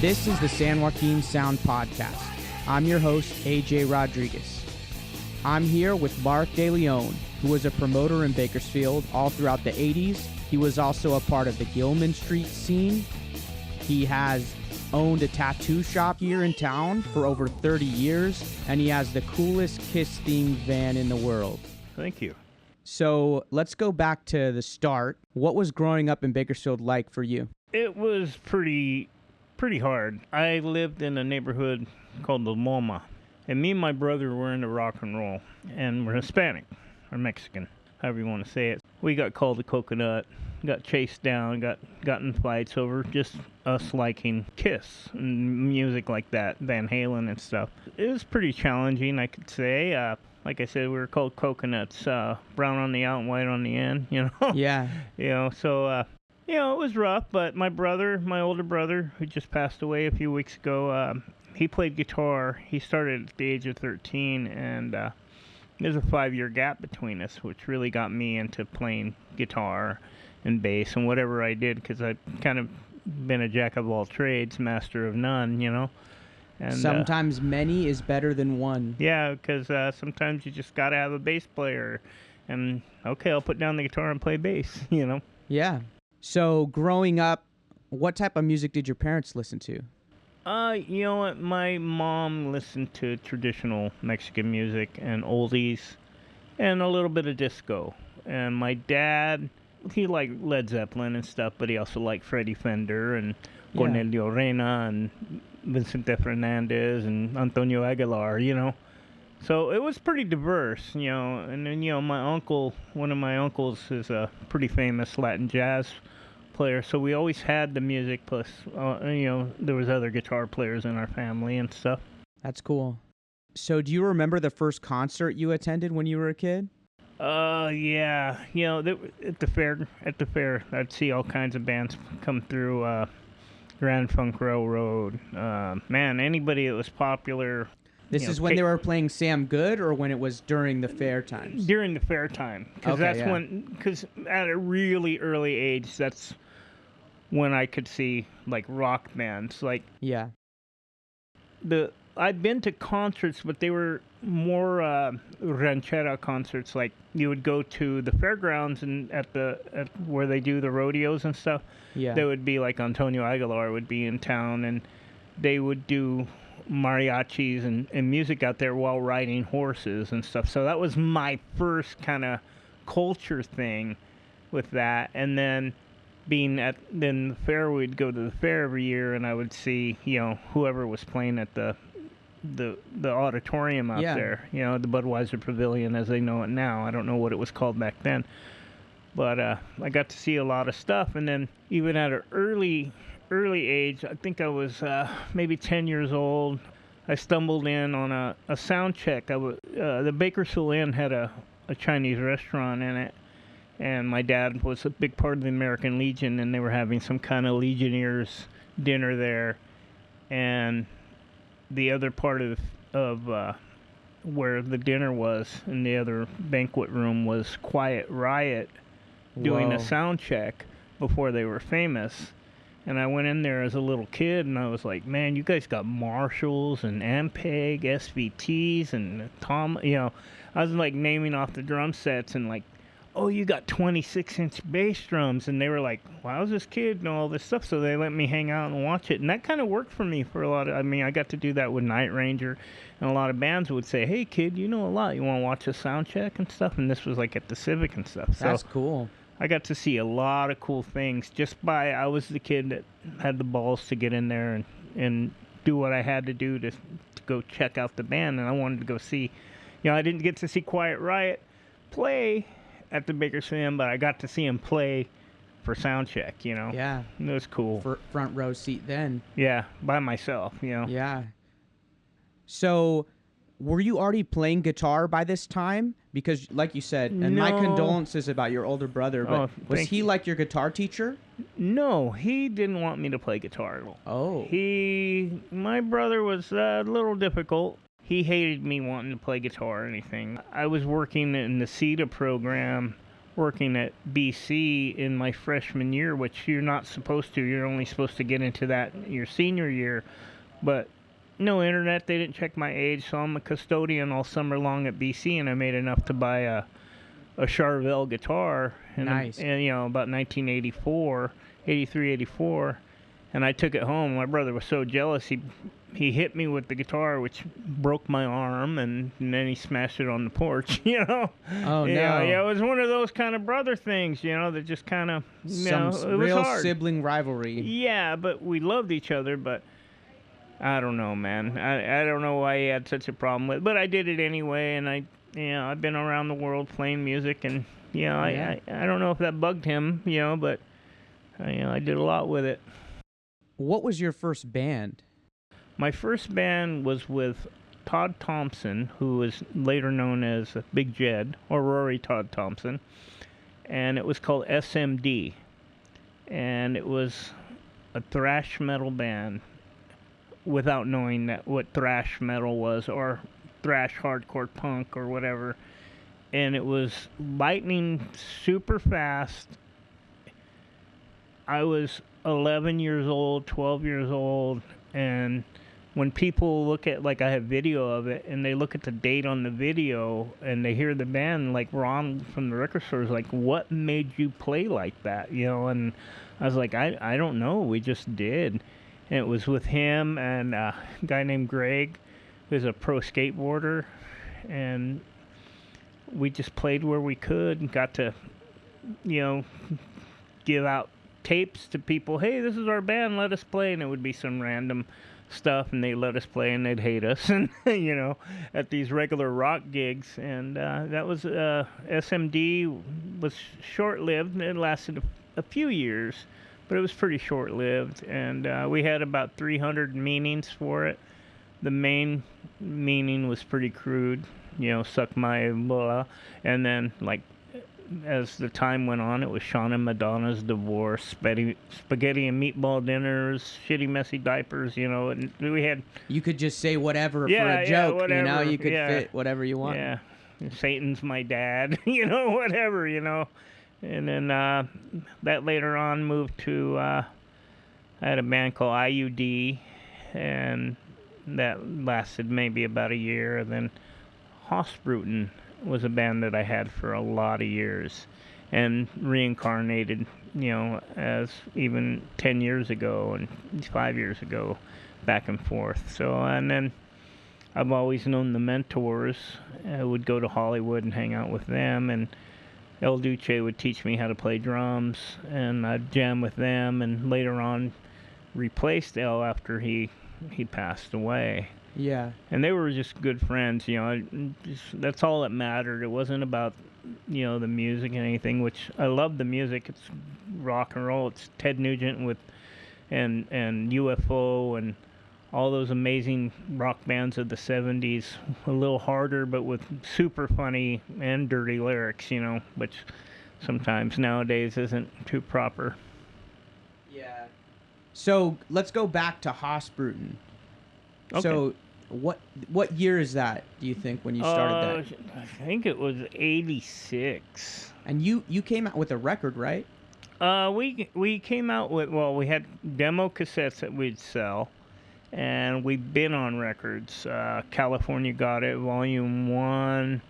This is the San Joaquin Sound Podcast. I'm your host, AJ Rodriguez. I'm here with Marc DeLeon, who was a promoter in Bakersfield all throughout the 80s. He was also a part of the Gilman street scene. He has owned a tattoo shop here in town for over 30 years, and he has the coolest Kiss-themed van in the world. Thank you. So let's go back to the start. What was growing up in Bakersfield like for you? It was pretty hard. I lived in a neighborhood called the Loma, and me and my brother were into rock and roll, and we're Hispanic, or Mexican, however you want to say it. We got called the coconut, got chased down, got in fights over just us liking Kiss and music like that, Van Halen and stuff. It was pretty challenging, I could say. Like I said, we were called coconuts, brown on the out and white on the end, you know? Yeah. So, it was rough, but my older brother, who just passed away a few weeks ago, he played guitar. He started at the age of 13, and there's a 5-year gap between us, which really got me into playing guitar and bass and whatever I did, because I've kind of been a jack of all trades, master of none, you know? And, sometimes many is better than one. Yeah, because sometimes you just got to have a bass player. And, okay, I'll put down the guitar and play bass, you know? Yeah. So growing up, what type of music did your parents listen to? You know what? My mom listened to traditional Mexican music and oldies and a little bit of disco. And my dad, he liked Led Zeppelin and stuff, but he also liked Freddie Fender and Cornelio Reyna and Vicente Fernandez and Antonio Aguilar, you know. So it was pretty diverse, you know. And then, you know, one of my uncles is a pretty famous Latin jazz player, so we always had the music, plus, you know, there was other guitar players in our family and stuff. That's cool. So do you remember the first concert you attended when you were a kid? Yeah. You know, at the fair, I'd see all kinds of bands come through, Grand Funk Railroad, man, anybody that was popular. This is when they were playing Sam Good, or when it was during the fair times? During the fair time. Because because at a really early age, that's when I could see, like, rock bands. Like, yeah. I'd been to concerts, but they were more ranchera concerts. Like, you would go to the fairgrounds and at where they do the rodeos and stuff. Yeah. There would be, like, Antonio Aguilar would be in town, and they would do mariachis and music out there while riding horses and stuff. So that was my first kind of culture thing with that. And then then the fair, we'd go to the fair every year, and I would see, you know, whoever was playing at the auditorium out there, you know, the Budweiser Pavilion as they know it now. I don't know what it was called back then. But I got to see a lot of stuff. And then even at an early age, I think I was maybe 10 years old, I stumbled in on a sound check. The Bakersfield Inn had a Chinese restaurant in it, and my dad was a big part of the American Legion, and they were having some kind of Legionnaires dinner there. And the other part of where the dinner was, in the other banquet room, was Quiet Riot doing a sound check before they were famous. And I went in there as a little kid, and I was like, man, you guys got Marshalls and Ampeg, SVTs, and Tom, you know, I was like naming off the drum sets and like, oh, you got 26-inch bass drums. And they were like, well, I was this kid and all this stuff. So they let me hang out and watch it. And that kind of worked for me for a lot of, I mean, I got to do that with Night Ranger. And a lot of bands would say, hey, kid, you know a lot. You want to watch a sound check and stuff? And this was like at the Civic and stuff. So that's cool. I got to see a lot of cool things I was the kid that had the balls to get in there and do what I had to do to go check out the band. And I wanted to go see, you know, I didn't get to see Quiet Riot play at the Bakersfield, but I got to see him play for sound check, you know. Yeah. It was cool. For front row seat then. Yeah, by myself, you know. Yeah. So, were you already playing guitar by this time? Because, like you said, and my condolences about your older brother, but was he like your guitar teacher? No, he didn't want me to play guitar at all. Oh. My brother was a little difficult. He hated me wanting to play guitar or anything. I was working in the CETA program working at BC in my freshman year, which you're not supposed to. You're only supposed to get into that your senior year. But no internet. They didn't check my age, so I'm a custodian all summer long at BC, and I made enough to buy a Charvel guitar. And, Nice. And, about 1984, 83, 84. And I took it home. My brother was so jealous, he hit me with the guitar, which broke my arm, and then he smashed it on the porch, Oh, no. Yeah, it was one of those kind of brother things, that just kind of, Some it real was hard. sibling rivalry. Yeah, but we loved each other, but I don't know, man. I don't know why he had such a problem with it, but I did it anyway, and I've been around the world playing music, and, I don't know if that bugged him, but, I did a lot with it. What was your first band? My first band was with Todd Thompson, who was later known as Big Jed, or Rory Todd Thompson, and it was called SMD, and it was a thrash metal band without knowing what thrash metal was, or thrash hardcore punk, or whatever, and it was lightning super fast. I was 11 years old, 12 years old, and when people look at, like, I have video of it, and they look at the date on the video, and they hear the band, like Ron from the record store is like, what made you play like that, and I was like, I don't know, we just did. And it was with him and a guy named Greg, who's a pro skateboarder, and we just played where we could and got to, give out tapes to people. Hey, this is our band, let us play. And it would be some random stuff, and they'd let us play, and they'd hate us, and at these regular rock gigs. And that was SMD was short-lived. It lasted a few years, but it was pretty short-lived. And we had about 300 meanings for it. The main meaning was pretty crude, suck my blah. And then, like, as the time went on, it was Sean and Madonna's divorce, spaghetti and meatball dinners, shitty messy diapers, and we had... You could just say whatever for a joke, yeah, whatever, you could fit whatever you want. Yeah, Satan's my dad, whatever, And then that later on moved to... I had a band called IUD, and that lasted maybe about a year, and then Hossbruten was a band that I had for a lot of years, and reincarnated, as even 10 years ago and 5 years ago, back and forth. So, and then I've always known the Mentors. I would go to Hollywood and hang out with them, and El Duce would teach me how to play drums, and I'd jam with them, and later on replaced El after he passed away. Yeah. And they were just good friends, that's all that mattered. It wasn't about, the music and anything, which I love the music. It's rock and roll. It's Ted Nugent and UFO and all those amazing rock bands of the 70s. A little harder, but with super funny and dirty lyrics, which sometimes nowadays isn't too proper. Yeah. So let's go back to Hossbruten. Okay. So what year is that, do you think, when you started that? I think it was 86. And you came out with a record, right? We came out with, we had demo cassettes that we'd sell, and we've been on records. California Got It, Volume 1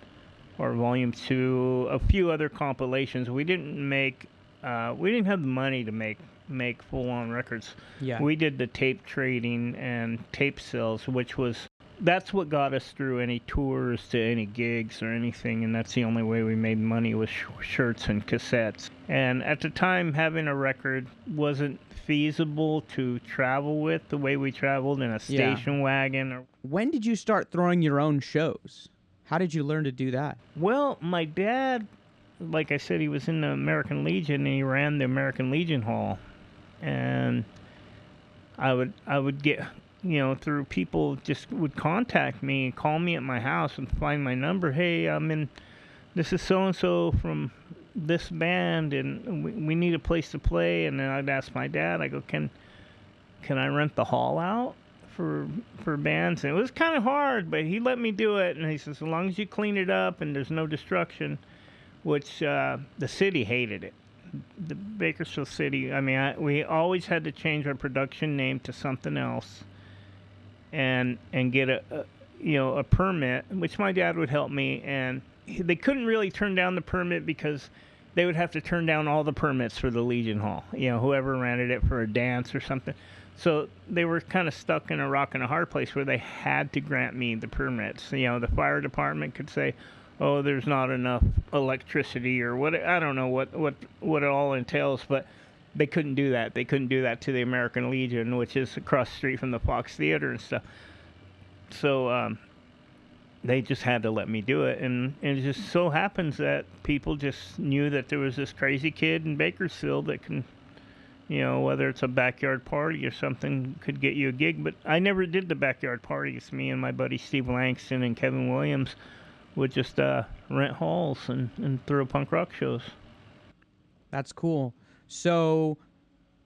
or Volume 2, a few other compilations. We didn't have the money to make full-on records. Yeah. We did the tape trading and tape sales, that's what got us through any tours to any gigs or anything, and that's the only way we made money was shirts and cassettes. And at the time, having a record wasn't feasible to travel with the way we traveled in a station wagon. When did you start throwing your own shows? How did you learn to do that? Well, my dad, like I said, he was in the American Legion, and he ran the American Legion Hall. And I would get, through people just would contact me and call me at my house and find my number. Hey, this is so-and-so from this band, and we need a place to play. And then I'd ask my dad, I go, can I rent the hall out for bands? And it was kind of hard, but he let me do it. And he says, as long as you clean it up and there's no destruction, which the city hated it. The Bakersfield city. I mean, we always had to change our production name to something else, and get a permit, which my dad would help me, and they couldn't really turn down the permit because they would have to turn down all the permits for the Legion Hall. Whoever rented it for a dance or something. So they were kind of stuck in a rock and a hard place where they had to grant me the permits. The fire department could say, "Oh, there's not enough electricity," or what. I don't know what it all entails, but they couldn't do that. They couldn't do that to the American Legion, which is across the street from the Fox Theater and stuff. So they just had to let me do it, and it just so happens that people just knew that there was this crazy kid in Bakersfield that can, whether it's a backyard party or something, could get you a gig. But I never did the backyard parties. Me and my buddy Steve Langston and Kevin Williams would just rent halls and throw punk rock shows. That's cool. So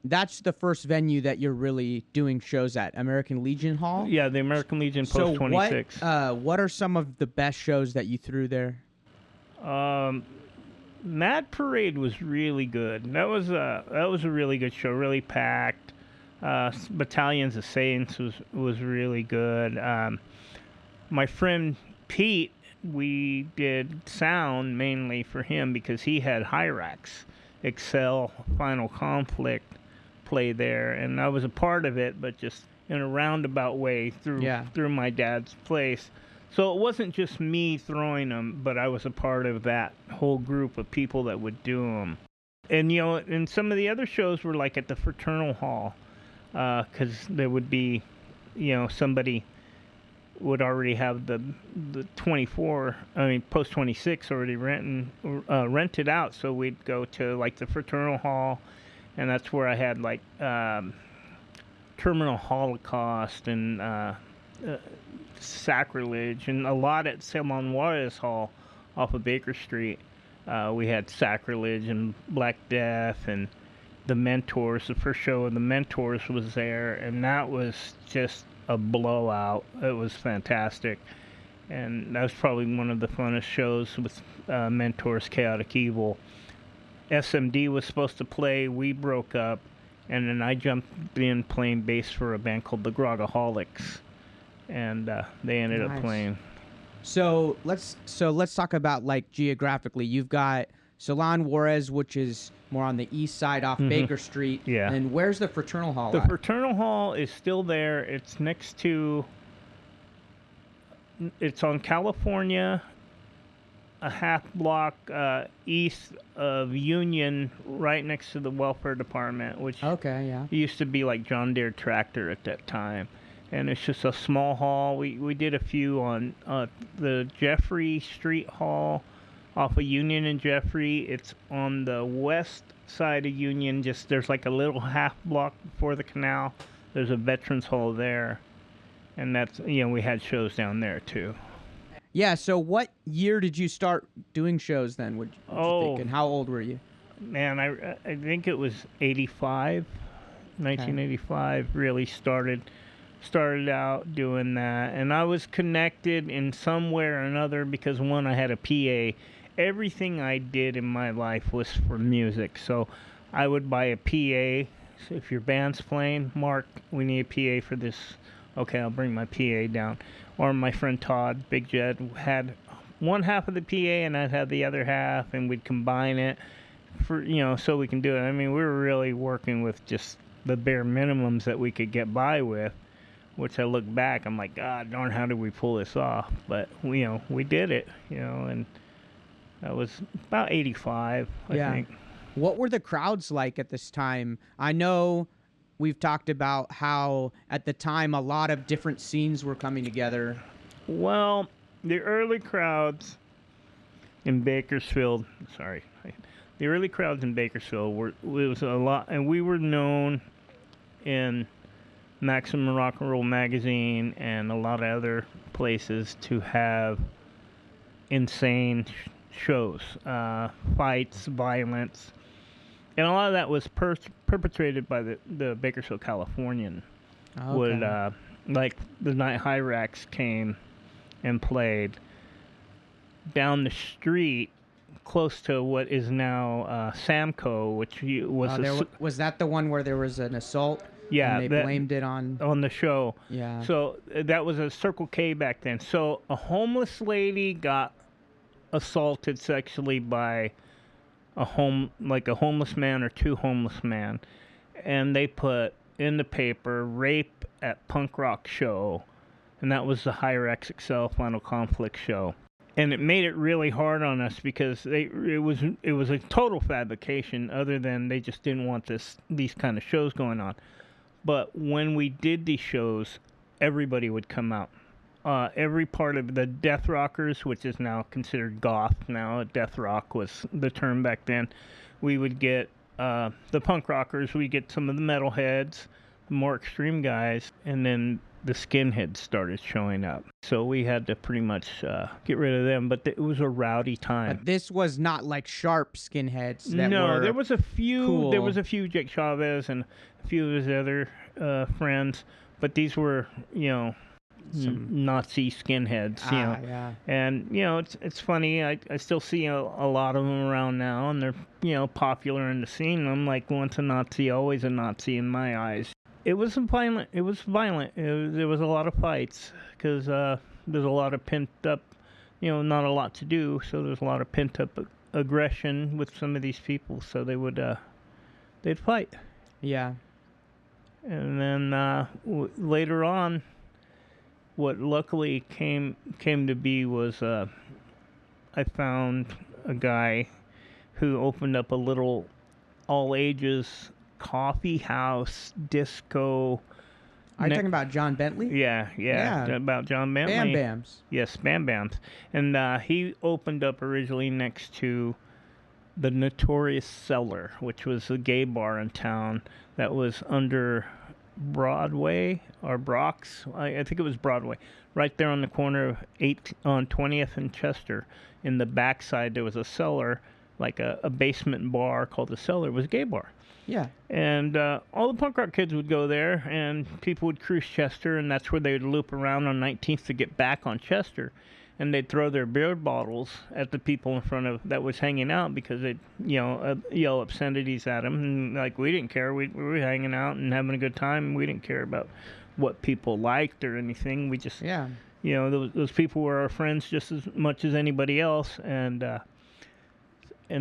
that's the first venue that you're really doing shows at, American Legion Hall? Yeah, the American Legion Post 26. So what are some of the best shows that you threw there? Mad Parade was really good. That was a really good show, really packed. Battalions of Saints was really good. My friend Pete, we did sound mainly for him because he had Hyrax, Excel, Final Conflict play there, and I was a part of it, but just in a roundabout way through my dad's place. So it wasn't just me throwing them, but I was a part of that whole group of people that would do them. And and some of the other shows were like at the Fraternal Hall, because there would be, somebody would already have the 24, Post 26 already rented out, so we'd go to like the Fraternal Hall, and that's where I had like Terminal Holocaust and Sacrilege, and a lot at Simon Juarez Hall off of Baker Street. We had Sacrilege and Black Death and the Mentors. The first show of the Mentors was there, and that was just a blowout. It was fantastic, and that was probably one of the funnest shows with Mentors, Chaotic Evil. SMD was supposed to play. We broke up, and then I jumped in playing bass for a band called the Grogaholics, and they ended up playing. So let's talk about like geographically. You've got Salon Juarez, which is more on the east side off Baker Street. Yeah. And where's the Fraternal Hall? The Fraternal Hall is still there. It's next to. It's on California, a half block east of Union, right next to the welfare department, which used to be like John Deere Tractor at that time. And it's just a small hall. We did a few on the Jeffrey Street Hall off of Union and Jeffrey. It's on the west side of Union. Just there's like a little half block before the canal. There's a Veterans Hall there, and that's we had shows down there too. Yeah. So what year did you start doing shows then? Would you think? And how old were you? Man, I think it was 85, 1985. Really started out doing that, and I was connected in some way or another because one, I had a PA. Everything I did in my life was for music, so I would buy a PA. So if your band's playing, Mark, we need a PA for this. Okay, I'll bring my PA down. Or my friend Todd, Big Jed, had one half of the PA and I'd have the other half, and we'd combine it for so we can do it. I mean, we were really working with just the bare minimums that we could get by with. Which I look back, I'm like, God darn, how did we pull this off? But we did it, and that was about 85, I think. What were the crowds like at this time? I know we've talked about how at the time a lot of different scenes were coming together. Well, the early crowds in Bakersfield, was a lot, and we were known in Maximum Rock and Roll magazine and a lot of other places to have insane shows, fights, violence, and a lot of that was perpetrated by the Bakersfield Californian. Would like the night Hyrax came and played down the street close to what is now Samco, which was was that the one where there was an assault? Yeah, and they blamed it on the show. Yeah. So that was a Circle K back then. So a homeless lady got assaulted sexually by a homeless man or two homeless men, and they put in the paper rape at punk rock show, and that was the Higher XXL Final Conflict show. And it made it really hard on us because it was a total fabrication. Other than they just didn't want these kind of shows going on. But when we did these shows, everybody would come out. Every part of the death rockers, which is now considered goth now, death rock was the term back then. We would get the punk rockers, we get some of the metalheads, the more extreme guys, and then the skinheads started showing up. So we had to pretty much get rid of them, but it was a rowdy time. But this was not like sharp skinheads that No, were there was a few. cool. There was a few Jake Chavez and a few of his other friends, but these were, some Nazi skinheads, Yeah. And it's funny. I still see a lot of them around now, and they're popular in the scene. I'm like, once a Nazi, always a Nazi in my eyes. It was violent. There was a lot of fights because there's a lot of pent up, not a lot to do. So there's a lot of pent up aggression with some of these people. So they'd fight. Yeah. And then later on, what luckily came to be was I found a guy who opened up a little all ages coffee house disco. Are you talking about John Bentley? Yeah, about John Bentley. Bam Bams. Yes, Bam Bams. And he opened up originally next to the Notorious Cellar, which was a gay bar in town that was under Broadway or Brock's. I think it was Broadway. Right there on the corner of 20th and Chester. In the backside, there was a cellar, like a basement bar called the Cellar. It was a gay bar. Yeah. And all the punk rock kids would go there, and people would cruise Chester, and that's where they would loop around on 19th to get back on Chester. And they'd throw their beer bottles at the people in front of that was hanging out because they'd, yell obscenities at them. And, like, we didn't care. We were hanging out and having a good time. We didn't care about what people liked or anything. We just, those people were our friends just as much as anybody else. And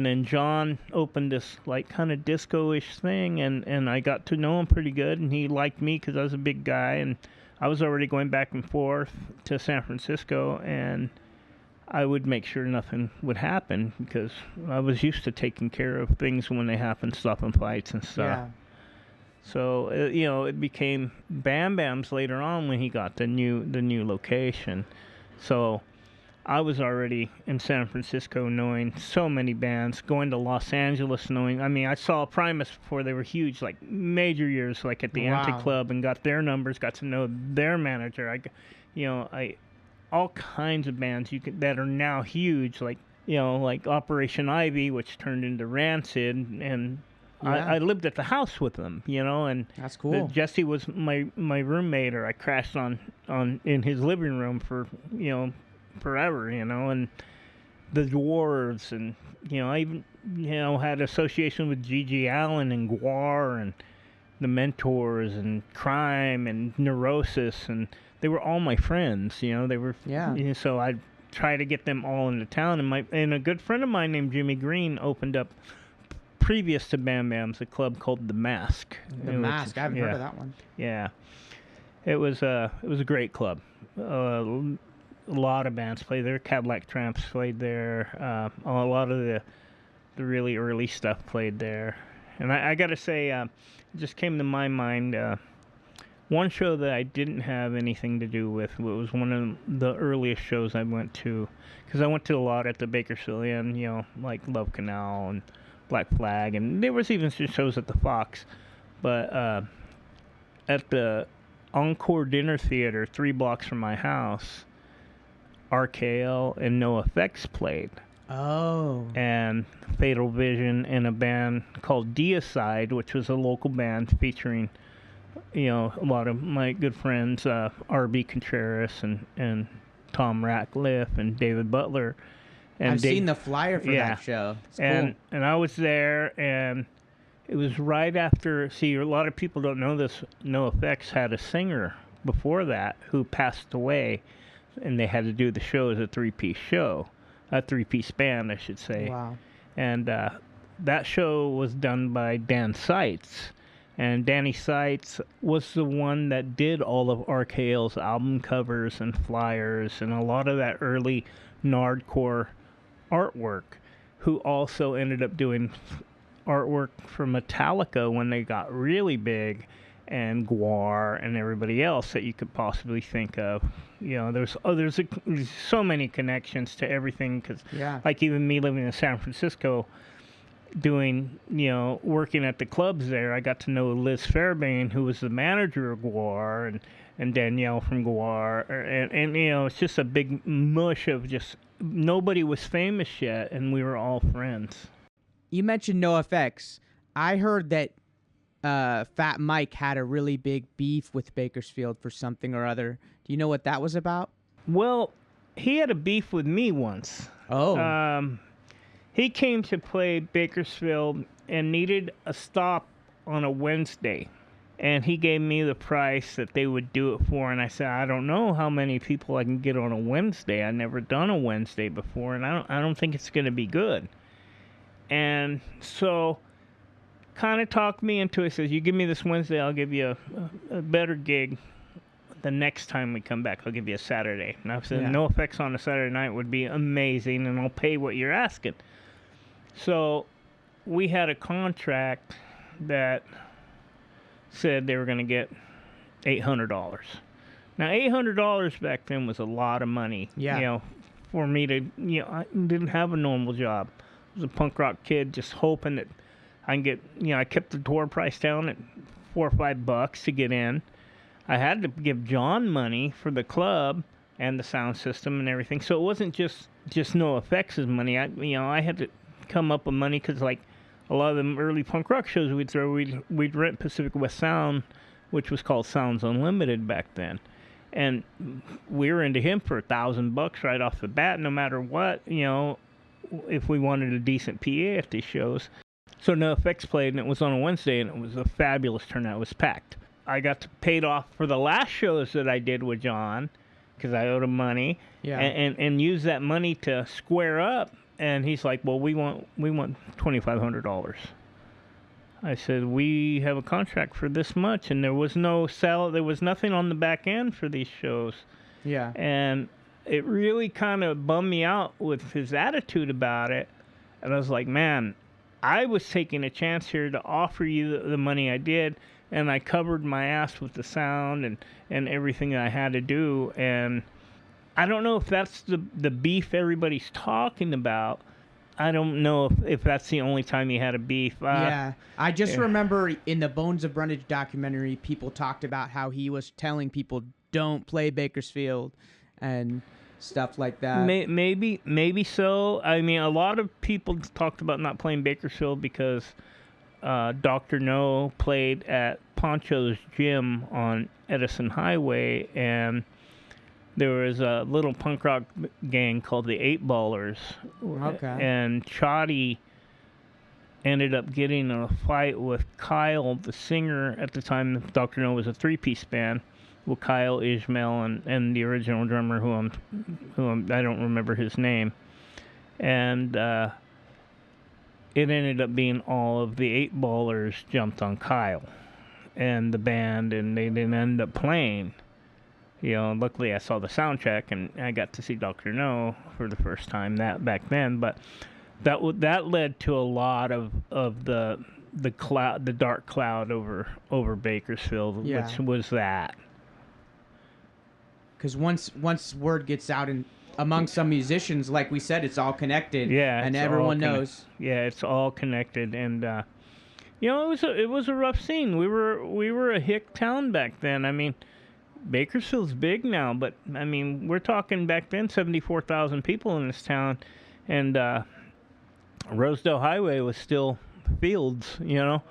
then John opened this, like, kind of disco-ish thing, and I got to know him pretty good, and he liked me because I was a big guy, and I was already going back and forth to San Francisco, and I would make sure nothing would happen because I was used to taking care of things when they happened, stopping fights and stuff. Yeah. So, it became Bam Bam's later on when he got the new location. So I was already in San Francisco knowing so many bands, going to Los Angeles knowing, I saw Primus before they were huge, like major years, like at the Anti-Club, and got their numbers, got to know their manager. All kinds of bands that are now huge, like Operation Ivy, which turned into Rancid, and I lived at the house with them, and that's cool. Jesse was my roommate, or I crashed on in his living room for, forever, and the Dwarves, and I even had association with G.G. Allen and Guar and the Mentors and Crime and Neurosis, and they were all my friends. They were so I'd try to get them all into town, and a good friend of mine named Jimmy Green opened up previous to Bam Bam's a club called The Mask. The Mask, I haven't heard of that one. Yeah, it was a great club. A lot of bands played there. Cadillac Tramps played there. A lot of the really early stuff played there. And I got to say, it just came to my mind, one show that I didn't have anything to do with was one of the earliest shows I went to. Because I went to a lot at the Bakersfield, like Love Canal and Black Flag. And there was even some shows at the Fox. But at the Encore Dinner Theater, 3 blocks from my house, RKL and NoFX played. Oh. And Fatal Vision and a band called Deicide, which was a local band featuring, a lot of my good friends, R.B. Contreras and Tom Ratcliffe and David Butler. And I've seen the flyer for that show. It's cool. And I was there, and it was right after. See, a lot of people don't know this. NoFX had a singer before that who passed away, and they had to do the show as a three-piece band, I should say. Wow. And that show was done by Dan Seitz. And Danny Seitz was the one that did all of RKL's album covers and flyers and a lot of that early Nardcore artwork, who also ended up doing artwork for Metallica when they got really big, and Gwar and everybody else that you could possibly think of. You know, there's so many connections to everything, because like even me living in San Francisco, doing, working at the clubs there, I got to know Liz Fairbairn, who was the manager of Gwar, and Danielle from Gwar, and it's just a big mush of just nobody was famous yet, and we were all friends. You mentioned NoFX. I heard that Fat Mike had a really big beef with Bakersfield for something or other. Do you know what that was about? Well, he had a beef with me once. Oh. He came to play Bakersfield and needed a stop on a Wednesday. And he gave me the price that they would do it for. And I said, I don't know how many people I can get on a Wednesday. I've never done a Wednesday before, and I don't think it's going to be good. And so kind of talked me into it. Says, you give me this Wednesday, I'll give you a better gig the next time we come back. I'll give you a Saturday. And I said, NoFX on a Saturday night would be amazing, and I'll pay what you're asking. So we had a contract that said they were going to get $800. Now, $800 back then was a lot of money. Yeah. For me to, I didn't have a normal job. I was a punk rock kid just hoping that I can get, I kept the door price down at $4 or $5 to get in. I had to give John money for the club and the sound system and everything. So it wasn't just NoFX's money. I had to come up with money, because like a lot of them early punk rock shows we'd throw, we'd rent Pacific West Sound, which was called Sounds Unlimited back then, and we were into him for $1,000 right off the bat, no matter what, if we wanted a decent PA at these shows. So NoFX played, and it was on a Wednesday, and it was a fabulous turnout. It was packed. I got paid off for the last shows that I did with John, because I owed him money, and use that money to square up. And he's like, well, we want $2,500. I said, we have a contract for this much, and there was no there was nothing on the back end for these shows. Yeah. And it really kind of bummed me out with his attitude about it. And I was like, man, I was taking a chance here to offer you the money I did, and I covered my ass with the sound and everything that I had to do. And I don't know if that's the beef everybody's talking about. I don't know if that's the only time he had a beef. I just remember in the Bones of Brundage documentary, people talked about how he was telling people, don't play Bakersfield and stuff like that. Maybe so. I mean, a lot of people talked about not playing Bakersfield because Dr. No played at Poncho's Gym on Edison Highway, and there was a little punk rock gang called the Eight Ballers. Okay. And Chotty ended up getting in a fight with Kyle, the singer at the time. Dr. No was a three-piece band with Kyle, Ishmael, and the original drummer, who I don't remember his name. And it ended up being all of the Eight Ballers jumped on Kyle and the band, and they didn't end up playing. Luckily I saw the sound check, and I got to see Dr. No for the first time back then. But that led to a lot of the cloud, the dark cloud over Bakersfield, which was that. Because once word gets out and among some musicians, like we said, it's all connected. Yeah, and everyone knows. Yeah, it's all connected, and it was a rough scene. We were a hick town back then. I mean, Bakersfield's big now, but I mean, we're talking back then 74,000 people in this town, and Rosedale Highway was still fields,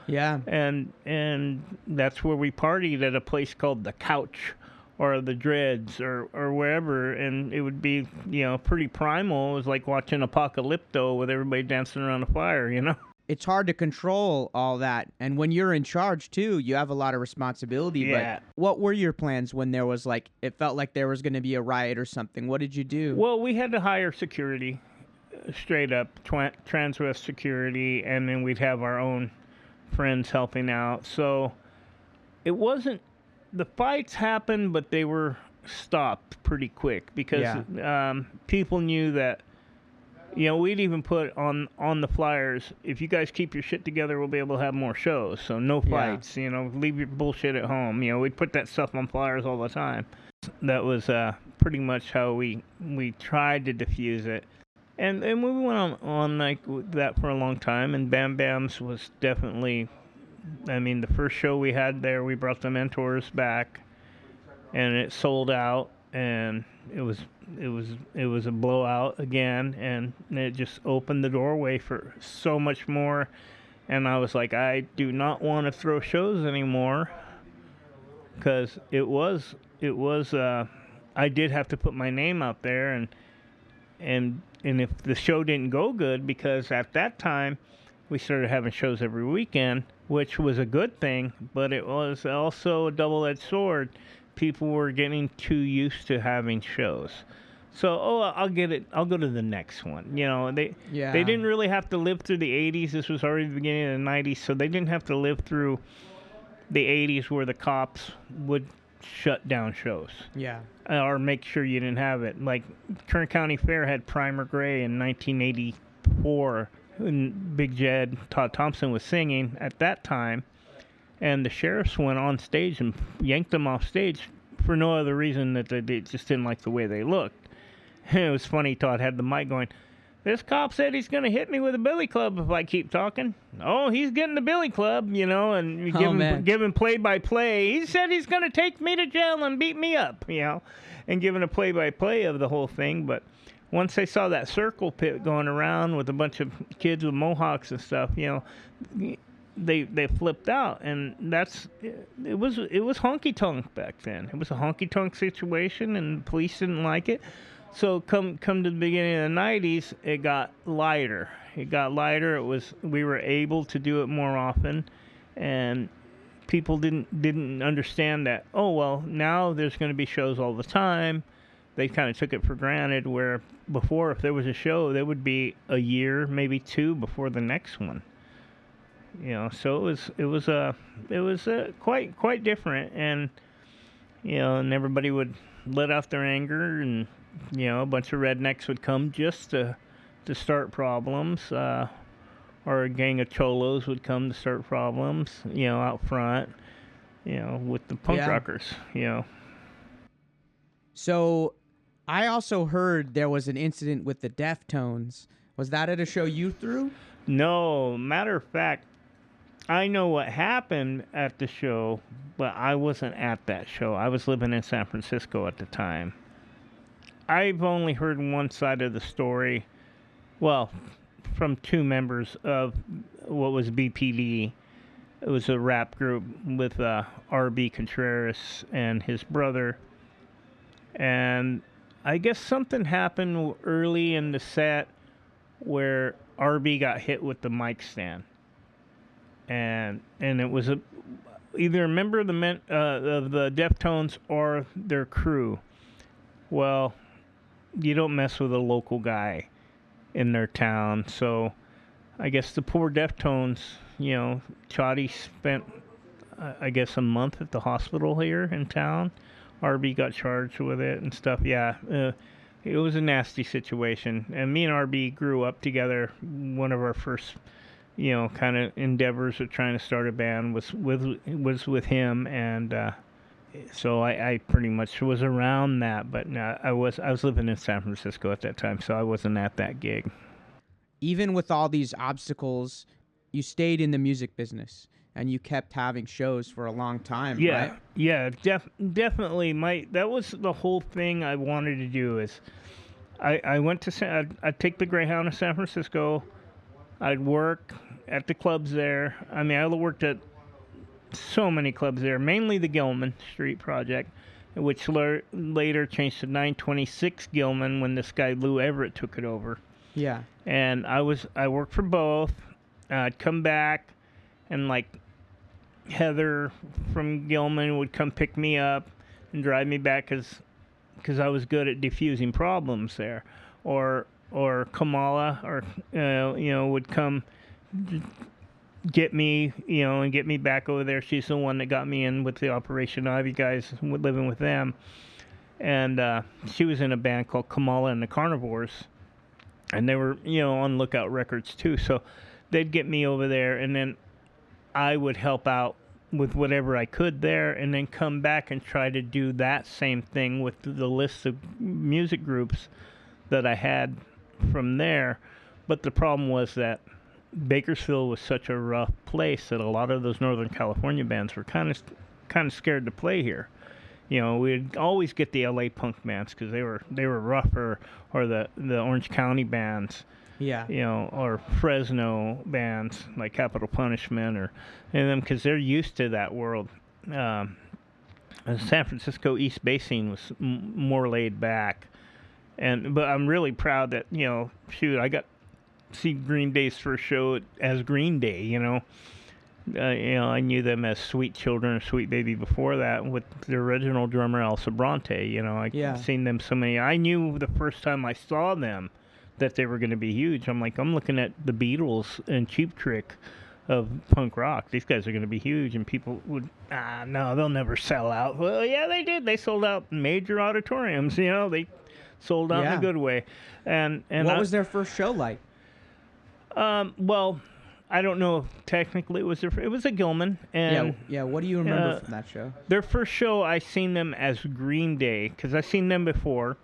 Yeah. And that's where we partied at a place called The Couch or the Dreads or wherever, and it would be, pretty primal. It was like watching Apocalypto with everybody dancing around a fire. It's hard to control all that. And when you're in charge, too, you have a lot of responsibility. Yeah. But what were your plans when there was, it felt like there was going to be a riot or something? What did you do? Well, we had to hire security, straight up, Transwest security, and then we'd have our own friends helping out. So it wasn't, the fights happened, but they were stopped pretty quick because people knew that, we'd even put on the flyers, if you guys keep your shit together, we'll be able to have more shows. So no fights, leave your bullshit at home. We'd put that stuff on flyers all the time. That was pretty much how we tried to diffuse it. And we went on like that for a long time. And Bam Bam's was definitely, the first show we had there, we brought the Mentors back, and it sold out, and it was a blowout again, and it just opened the doorway for so much more. And I was like, I do not want to throw shows anymore, because it was I did have to put my name out there, and if the show didn't go good, because at that time we started having shows every weekend, which was a good thing, but it was also a double-edged sword. People were getting too used to having shows. So, I'll get it. I'll go to the next one. They didn't really have to live through the 80s. This was already the beginning of the 90s, so they didn't have to live through the 80s where the cops would shut down shows. Yeah. Or make sure you didn't have it. Like, Kern County Fair had Primer Gray in 1984, and Big Jed, Todd Thompson, was singing at that time, and the sheriffs went on stage and yanked them off stage for no other reason that they just didn't like the way they looked. It was funny, Todd had the mic going, this cop said he's going to hit me with a billy club if I keep talking. Oh, he's getting the billy club, and give him play-by-play. He said he's going to take me to jail and beat me up, and giving a play-by-play of the whole thing. But once they saw that circle pit going around with a bunch of kids with mohawks and stuff, they flipped out, and it was honky-tonk back then. It was a honky-tonk situation, and the police didn't like it. So come to the beginning of the 90s, it got lighter. We were able to do it more often, and people didn't understand that, now there's going to be shows all the time. They kind of took it for granted, where before, if there was a show, there would be a year, maybe two, before the next one. So it was quite different, and and everybody would let out their anger, and a bunch of rednecks would come just to start problems, or a gang of cholos would come to start problems, out front, with the punk rockers, So, I also heard there was an incident with the Deftones. Was that at a show you threw? No, matter of fact, I know what happened at the show, but I wasn't at that show. I was living in San Francisco at the time. I've only heard one side of the story, from two members of what was BPD. It was a rap group with R.B. Contreras and his brother. And I guess something happened early in the set where R.B. got hit with the mic stand. And it was either a member of the Deftones or their crew. Well, you don't mess with a local guy in their town, so I guess the poor Deftones, Chotty spent, I guess, a month at the hospital here in town. RB got charged with it and stuff. Yeah, it was a nasty situation. And me and RB grew up together. One of our first, kind of endeavors of trying to start a band was with him, and so I pretty much was around that. But I was living in San Francisco at that time, so I wasn't at that gig. Even with all these obstacles, you stayed in the music business, and you kept having shows for a long time, right? Yeah, definitely. That was the whole thing I wanted to do. Is I went to I'd take the Greyhound to San Francisco. I'd work at the clubs there. I worked at so many clubs there, mainly the Gilman Street Project. which later changed to 926 Gilman when this guy Lou Everett took it over. Yeah. And I worked for both. I'd come back, and like Heather from Gilman would come pick me up and drive me back because I was good at diffusing problems there, or Kamala would come get me and get me back over there. She's the one that got me in with the Operation Ivy guys, living with them, and she was in a band called Kamala and the Carnivores, and they were on Lookout Records too. So they'd get me over there, and then I would help out with whatever I could there, and then come back and try to do that same thing with the list of music groups that I had from there. But the problem was that Bakersfield was such a rough place that a lot of those Northern California bands were kind of scared to play here. We'd always get the LA punk bands because they were rougher, or the Orange County bands. Yeah. Or Fresno bands like Capital Punishment, and them, because they're used to that world. San Francisco East Bay scene was more laid back, but I'm really proud that I got to see Green Day's first show as Green Day. I knew them as Sweet Children or Sweet Baby before that with the original drummer Al Sobrante. I've seen them so many. I knew the first time I saw them that they were going to be huge. I'm looking at the Beatles and Cheap Trick of punk rock. These guys are going to be huge, and people would, no, they'll never sell out. Well, yeah, they did. They sold out major auditoriums. They sold out in a good way. And what was their first show like? Well, I don't know if technically it was a Gilman. And yeah. What do you remember from that show? Their first show, I seen them as Green Day, because I seen them before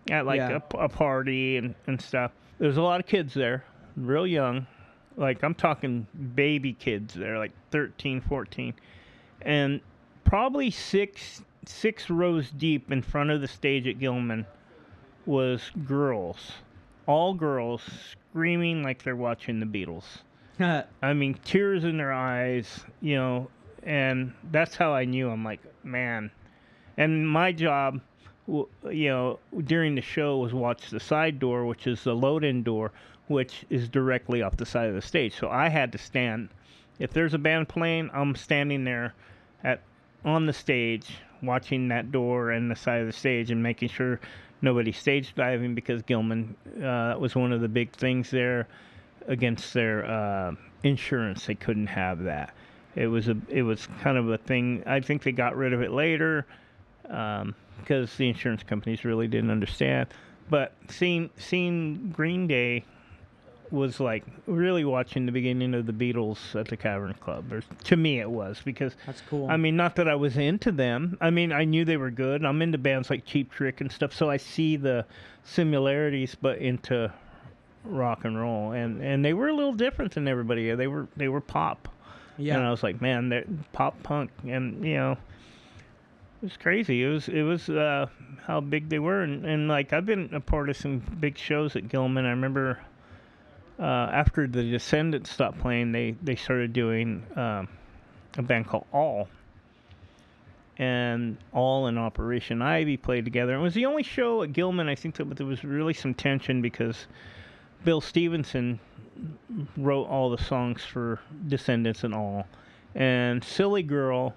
at a party and stuff. There's a lot of kids there, real young. Like, I'm talking baby kids there, like 13, 14. And probably six rows deep in front of the stage at Gilman was girls. All girls screaming like they're watching the Beatles. I mean, tears in their eyes, and that's how I knew. I'm like, man. And my job, during the show was watch the side door, which is the load-in door, which is directly off the side of the stage. So I had to stand. If there's a band playing, I'm standing there on the stage, watching that door and the side of the stage and making sure nobody's stage diving, because Gilman, was one of the big things there against their insurance. They couldn't have that. It was kind of a thing. I think they got rid of it later, because the insurance companies really didn't understand. But seeing Green Day was like really watching the beginning of the Beatles at the Cavern Club. Or, to me, it was, because that's cool. I mean, not that I was into them. I mean, I knew they were good. I'm into bands like Cheap Trick and stuff, so I see the similarities, but into rock and roll, and they were a little different than everybody. They were pop. Yeah. And I was like, man, they're pop punk, and it was crazy. It was how big they were, and like, I've been a part of some big shows at Gilman. I remember after the Descendants stopped playing, they started doing a band called All. And All and Operation Ivy played together. It was the only show at Gilman, I think, that there was really some tension, because Bill Stevenson wrote all the songs for Descendants and All. And Silly Girl,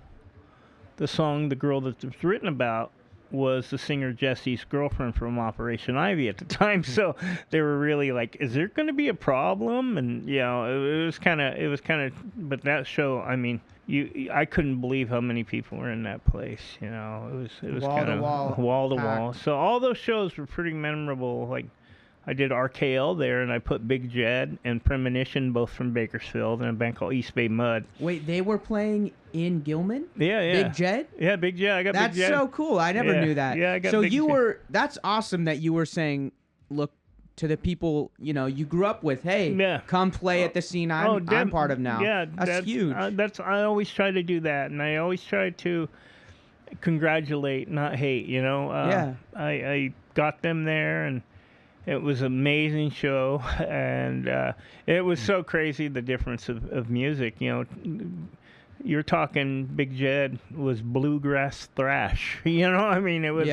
the song, the girl that was written about, was the singer Jesse's girlfriend from Operation Ivy at the time. So they were really like, is there going to be a problem? And, it was kind of, but that show, I mean, I couldn't believe how many people were in that place. It was kind of wall to wall. So all those shows were pretty memorable. Like, I did RKL there, and I put Big Jed and Premonition, both from Bakersfield, and a band called East Bay Mud. Wait, they were playing in Gilman? Yeah. Big Jed? Yeah, Big Jed. I got That's Big Jed. That's so cool. I never knew that. Yeah, I got so Big you Jed. were. That's awesome that you were saying, look, to the people you grew up with, hey, come play at the scene I'm part of now. Yeah, that's huge. I always try to do that, and I always try to congratulate, not hate. I got them there, and it was an amazing show, and it was so crazy, the difference of music. you're talking Big Jed was bluegrass thrash. You know, I mean, it was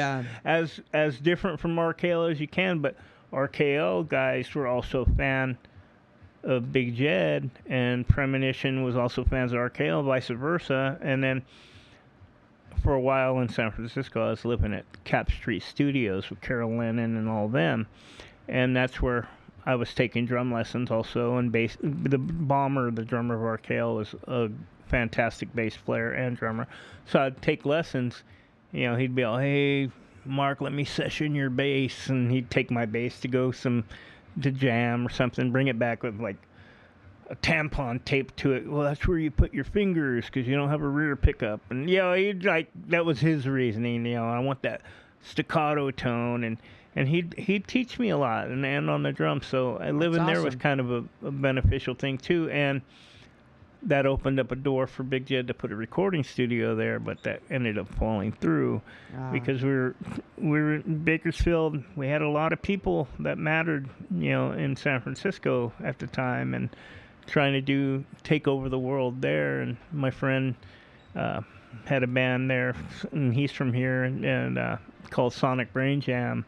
as different from RKO as you can, but RKO guys were also fan of Big Jed, and Premonition was also fans of RKO, vice versa. And then for a while in San Francisco, I was living at Cap Street Studios with Carol Lennon and all them, and that's where I was taking drum lessons also, and bass. The Bomber, the drummer of RKO, was a fantastic bass player and drummer. So I'd take lessons. You know, he'd be all, "Hey, Mark, let me session your bass," and he'd take my bass to go to jam or something, bring it back with like a tampon taped to it. Well, that's where you put your fingers because you don't have a rear pickup. And he'd like, that was his reasoning. You know, I want that staccato tone, and he'd teach me a lot and on the drums. So living there was kind of a beneficial thing too, and that opened up a door for Big Jed to put a recording studio there, but that ended up falling through because we were in Bakersfield. We had a lot of people that mattered, you know, in San Francisco at the time, and trying to take over the world there. And my friend had a band there, and he's from here, and called Sonic Brain Jam.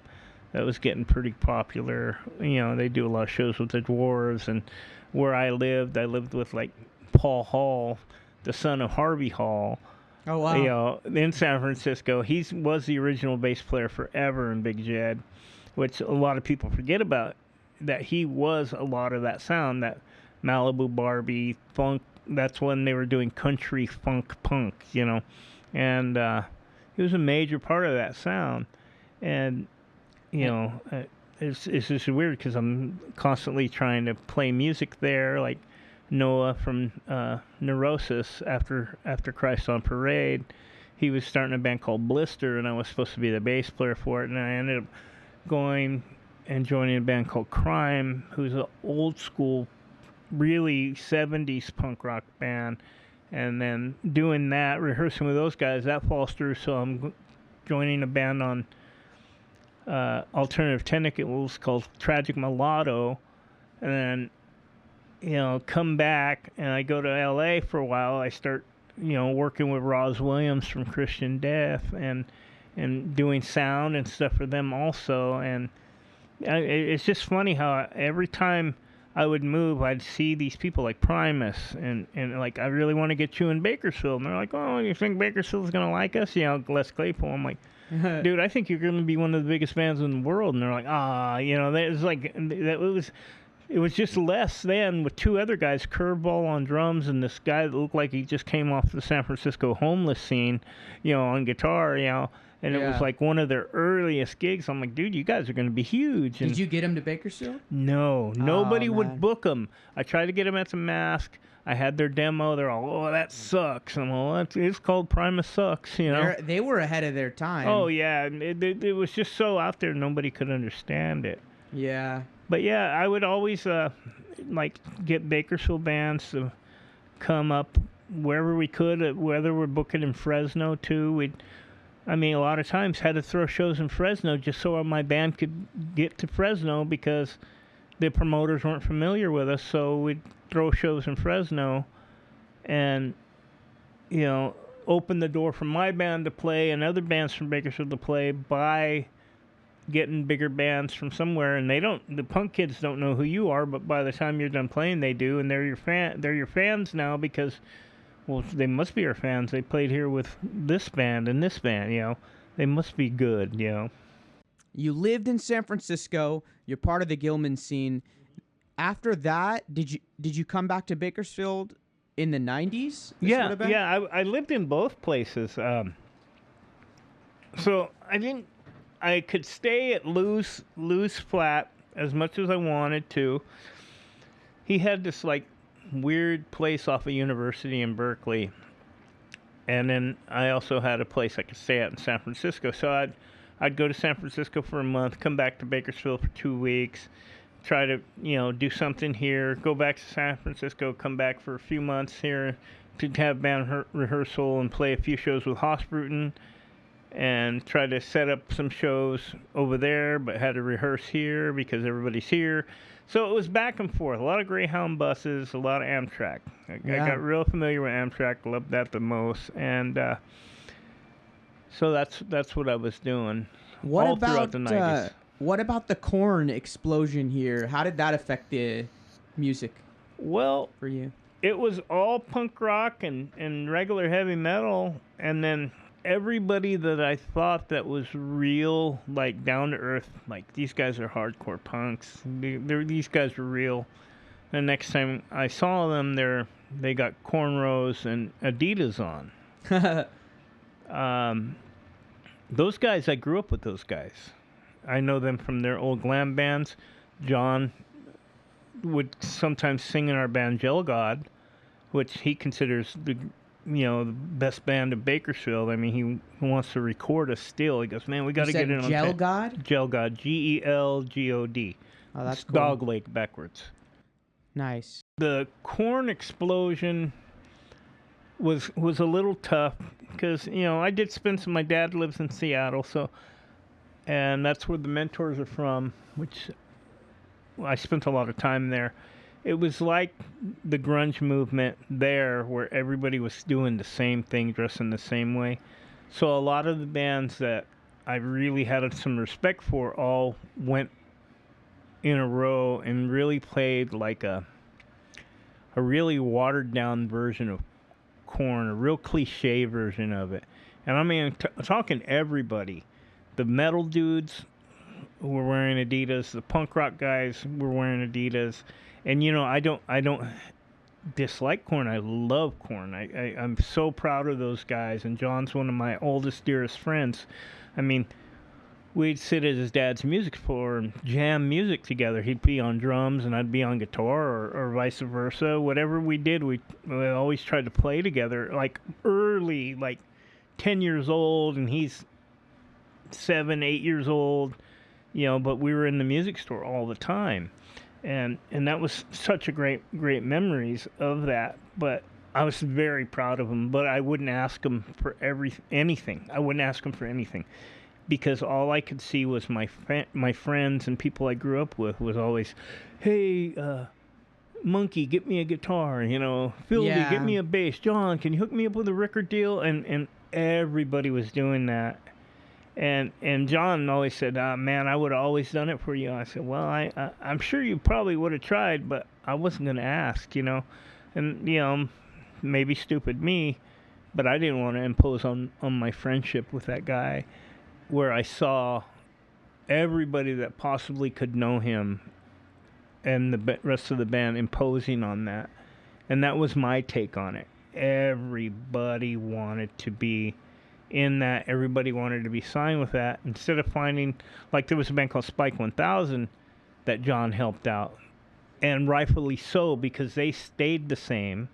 That was getting pretty popular. You know, they do a lot of shows with the Dwarves, and where I lived with like Paul Hall, the son of Harvey Hall. Oh, wow. You know, in San Francisco. He was the original bass player forever in Big Jed, which a lot of people forget about, that he was a lot of that sound, that Malibu Barbie funk. That's when they were doing country funk punk, you know. And he was a major part of that sound. And, you know, it's just weird because I'm constantly trying to play music there, like Noah from Neurosis, after Christ on Parade. He was starting a band called Blister, and I was supposed to be the bass player for it, and I ended up going and joining a band called Crime, who's an old school, really 70s punk rock band, and then doing that, rehearsing with those guys, that falls through, so I'm joining a band on alternative technicals called Tragic Mulatto, and then, you know, come back, and I go to LA for a while. I start, you know, working with Roz Williams from Christian Death, and doing sound and stuff for them also. And it's just funny how every time I would move, I'd see these people like Primus, and like, "I really want to get you in Bakersfield." And they're like, "Oh, you think Bakersfield's going to like us?" You know, Les Claypool. I'm like, "Dude, I think you're going to be one of the biggest bands in the world." And they're like, you know, it was like, it was just Les then with two other guys, Curveball on drums, and this guy that looked like he just came off the San Francisco homeless scene, you know, on guitar, you know. And it was like one of their earliest gigs. I'm like, "Dude, you guys are going to be huge." And did you get him to Bakersfield? No, nobody would book them. I tried to get them at the Mask. I had their demo. They're all, "Oh, that sucks." I'm all, "It's called Primus Sucks," you know. They were ahead of their time. Oh yeah, it was just so out there, nobody could understand it. Yeah. But yeah, I would always like get Bakersfield bands to come up wherever we could. Whether we're booking in Fresno too, a lot of times had to throw shows in Fresno just so my band could get to Fresno because the promoters weren't familiar with us. So we'd throw shows in Fresno, and, you know, open the door for my band to play and other bands from Bakersfield to play by getting bigger bands from somewhere. And the punk kids don't know who you are, but by the time you're done playing, they do, and they're your fans now because, well, they must be our fans. They played here with this band and this band, you know. They must be good, you know. You lived in San Francisco. You're part of the Gilman scene. After that, did you come back to Bakersfield in the 90s? Yeah. I lived in both places. So I could stay at Lou's flat as much as I wanted to. He had this like weird place off of University in Berkeley, and then I also had a place I could stay at in San Francisco. So I'd go to San Francisco for a month, come back to Bakersfield for 2 weeks, try to, you know, do something here, go back to San Francisco, come back for a few months here to have band rehearsal and play a few shows with Hossbruten, and tried to set up some shows over there, but had to rehearse here because everybody's here. So it was back and forth. A lot of Greyhound buses, a lot of Amtrak. I got real familiar with Amtrak, loved that the most, and so that's what I was doing all throughout the 90s. What about the Korn explosion here? How did that affect the music Well, for you? it was all punk rock and regular heavy metal, and then everybody that I thought that was real, like down to earth, like these guys are hardcore punks. These guys were real. The next time I saw them, they got cornrows and Adidas on. Those guys, I grew up with those guys. I know them from their old glam bands. John would sometimes sing in our band Gel God, which he considers the best band of Bakersfield. I mean, he wants to record us still. He goes, man, we got to get in on Gel God? Gel God, Gelgod. Oh, that's it's cool. Dog Lake backwards. Nice. The Korn explosion was a little tough because I did spend some. My dad lives in Seattle, and that's where the Mentors are from, which I spent a lot of time there. It was like the grunge movement there, where everybody was doing the same thing, dressing the same way. So a lot of the bands that I really had some respect for all went in a row and really played like a really watered down version of Korn, a real cliche version of it. And I mean, talking everybody, the metal dudes were wearing Adidas, the punk rock guys were wearing Adidas. And I don't dislike Korn. I love Korn. I'm so proud of those guys. And John's one of my oldest, dearest friends. I mean, we'd sit at his dad's music store and jam music together. He'd be on drums and I'd be on guitar, or vice versa. Whatever we did, we always tried to play together. Like early, like 10 years old, and he's 7, 8 years old. But we were in the music store all the time. And that was such a great memories of that. But I was very proud of him. But I wouldn't ask him for anything. I wouldn't ask him for anything, because all I could see was my friends and people I grew up with was always, hey, Monkey, get me a guitar. Philby, get me a bass. John, can you hook me up with a record deal? And everybody was doing that. And John always said, man, I would have always done it for you. I said, well, I'm sure you probably would have tried, but I wasn't going to ask, And, maybe stupid me, but I didn't want to impose on my friendship with that guy, where I saw everybody that possibly could know him and the rest of the band imposing on that. And that was my take on it. Everybody wanted to be in that. Everybody wanted to be signed with that, instead of finding, like, there was a band called Spike 1000 that John helped out, and rightfully so, because they stayed the same.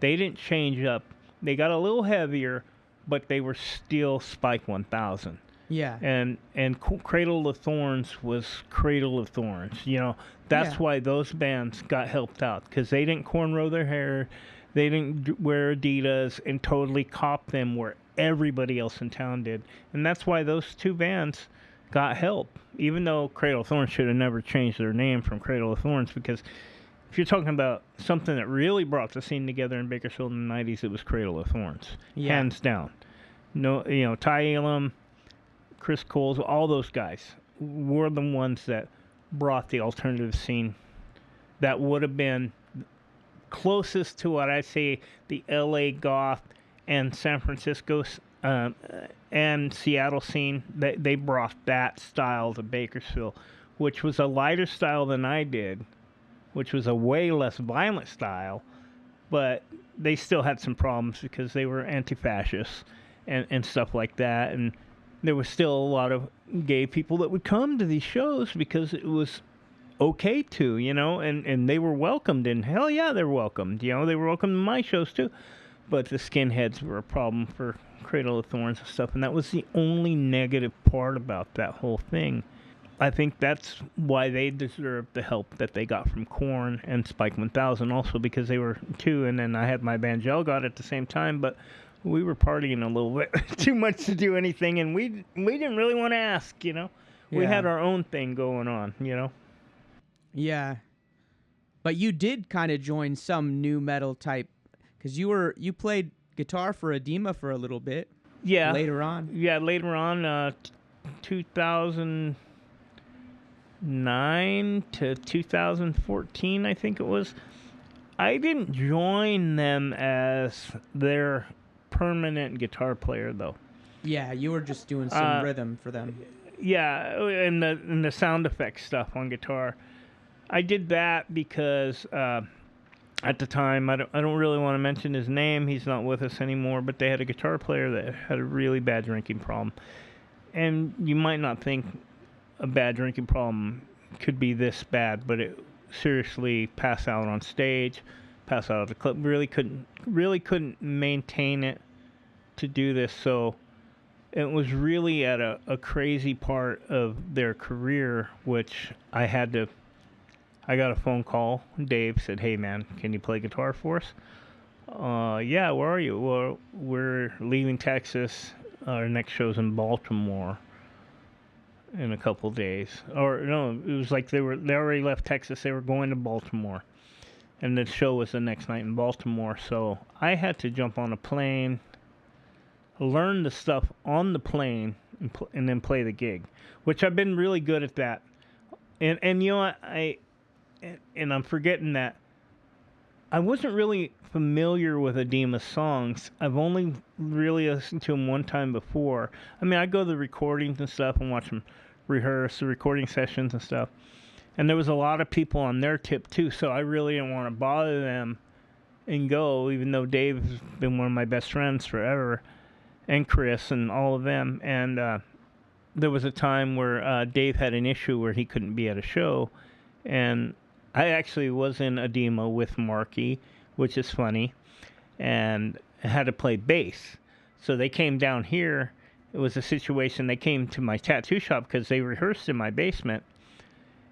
They didn't change up. They got a little heavier, but they were still Spike 1000. Yeah. And Cradle of Thorns was Cradle of Thorns. That's why those bands got helped out, because they didn't cornrow their hair, they didn't wear Adidas and totally cop them where everybody else in town did. And that's why those two bands got help, even though Cradle of Thorns should have never changed their name from Cradle of Thorns, because if you're talking about something that really brought the scene together in Bakersfield in the 90s, it was Cradle of Thorns. Yeah. Hands down. No, Ty Elam, Chris Coles, all those guys were the ones that brought the alternative scene that would have been closest to what I say the LA goth and San Francisco and Seattle scene. They brought that style to Bakersfield, which was a lighter style than I did, which was a way less violent style, but they still had some problems because they were anti-fascists and stuff like that. And there was still a lot of gay people that would come to these shows because it was okay to, and they were welcomed, and hell yeah, they're welcomed. They were welcome to my shows too. But the skinheads were a problem for Cradle of Thorns and stuff, and that was the only negative part about that whole thing. I think that's why they deserved the help that they got from Korn and Spike 1000 also, because they were two, and then I had my band Gel God at the same time, but we were partying a little bit too much to do anything, and we didn't really want to ask, you know. We had our own thing going on, you know. Yeah. But you did kind of join some new metal type, because you played guitar for Adema for a little bit. Yeah. Later on. Yeah, later on, 2009 to 2014, I think it was. I didn't join them as their permanent guitar player, though. Yeah, you were just doing some rhythm for them. Yeah, and the sound effects stuff on guitar. I did that because at the time, I don't really want to mention his name. He's not with us anymore. But they had a guitar player that had a really bad drinking problem, and you might not think a bad drinking problem could be this bad, but it seriously passed out on stage, passed out of the club. Really couldn't maintain it to do this. So it was really at a crazy part of their career, which I got a phone call. Dave said, "Hey man, can you play guitar for us?" Yeah, where are you? Well, we're leaving Texas. Our next show's in Baltimore in a couple days. Or no, it was like they already left Texas. They were going to Baltimore, and the show was the next night in Baltimore. So I had to jump on a plane, learn the stuff on the plane, and then play the gig, which I've been really good at that. And you know what, I'm forgetting that I wasn't really familiar with Adema's songs. I've only really listened to them one time before. I mean, I go to the recordings and stuff and watch them rehearse, the recording sessions and stuff. And there was a lot of people on their tip too, so I really didn't want to bother them and go, even though Dave's been one of my best friends forever, and Chris and all of them. And there was a time where Dave had an issue where he couldn't be at a show, and I actually was in Adema with Marky, which is funny, and had to play bass. So they came down here. It was a situation. They came to my tattoo shop because they rehearsed in my basement,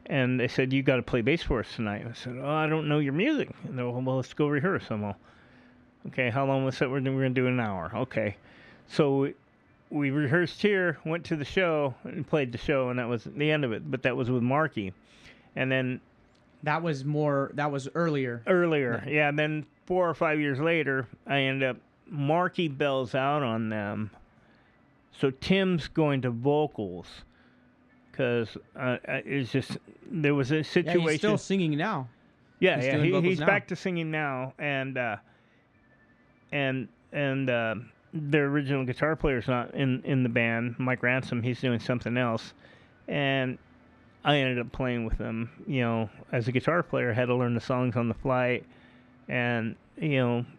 and they said, "You got to play bass for us tonight." I said, "Oh, I don't know your music." And they were, "Well, let's go rehearse." I'm all, "Okay, how long was it? We're going to do an hour." Okay. So we rehearsed here, went to the show, and played the show, and that was the end of it. But that was with Marky. And then That was earlier. Earlier, yeah. And then 4 or 5 years later, I ended up, Marky bells out on them. So Tim's going to vocals because it's just, there was a situation. Yeah, he's still singing now. Yeah, he's back to singing now, and their original guitar player's not in the band, Mike Ransom. He's doing something else, and I ended up playing with them. You know, as a guitar player, I had to learn the songs on the fly, and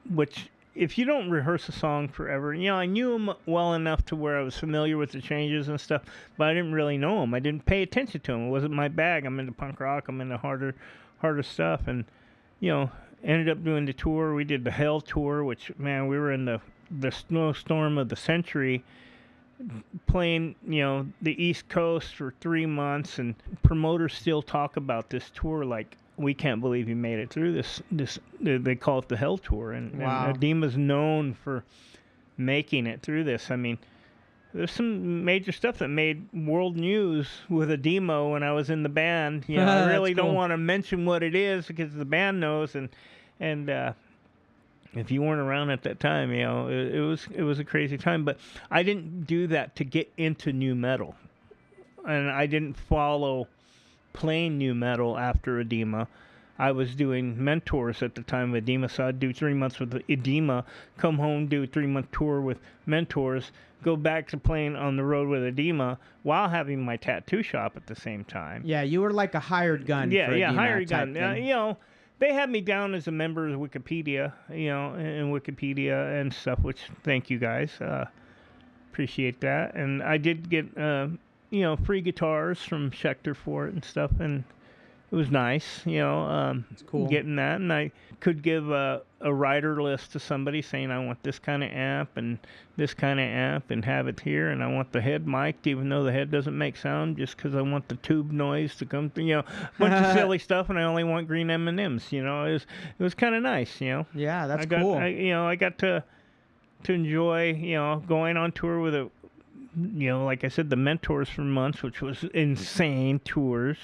which, if you don't rehearse a song forever, I knew them well enough to where I was familiar with the changes and stuff, but I didn't really know them. I didn't pay attention to them. It wasn't my bag. I'm into punk rock. I'm into harder stuff, and ended up doing the tour. We did the Hell tour, which, man, we were in the snowstorm of the century, playing the East Coast for 3 months, and promoters still talk about this tour like, we can't believe you made it through this. They call it the Hell tour, and, wow. and Adema's known for making it through this. I mean, there's some major stuff that made world news with Adema when I was in the band. I really don't want to mention what it is because the band knows, and if you weren't around at that time, it was a crazy time. But I didn't do that to get into new metal, and I didn't follow playing new metal after Adema. I was doing mentors at the time of Adema, so I'd do 3 months with Adema, come home, do a 3-month tour with mentors, go back to playing on the road with Adema while having my tattoo shop at the same time. Yeah, you were like a hired gun. Yeah, for Adema hired type gun. thing. They had me down as a member of Wikipedia, and Wikipedia and stuff, which, thank you guys. Appreciate that. And I did get, free guitars from Schecter for it and stuff, and it was nice, It's cool. getting that. And I could give a rider list to somebody saying, I want this kind of amp and this kind of amp and have it here, and I want the head mic'd, even though the head doesn't make sound, just because I want the tube noise to come through, a bunch of silly stuff, and I only want green M&Ms, it was kind of nice, Yeah, that's cool. I got to to enjoy, going on tour with like I said, the Mentors for months, which was insane tours,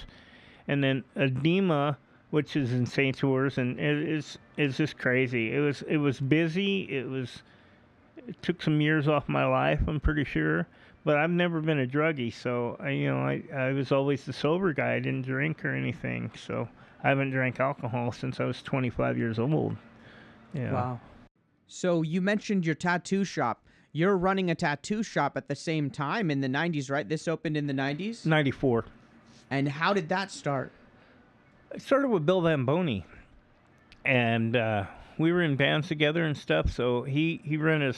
and then Adema, which is insane tours, and it's just crazy. It was busy. It took some years off my life, I'm pretty sure. But I've never been a druggie, so I was always the sober guy. I didn't drink or anything, so I haven't drank alcohol since I was 25 years old. Yeah. Wow. So you mentioned your tattoo shop. You're running a tattoo shop at the same time in the 90s, right? This opened in the 90s? 94. And how did that start? I started with Bill Zamboni, and we were in bands together and stuff, so he rented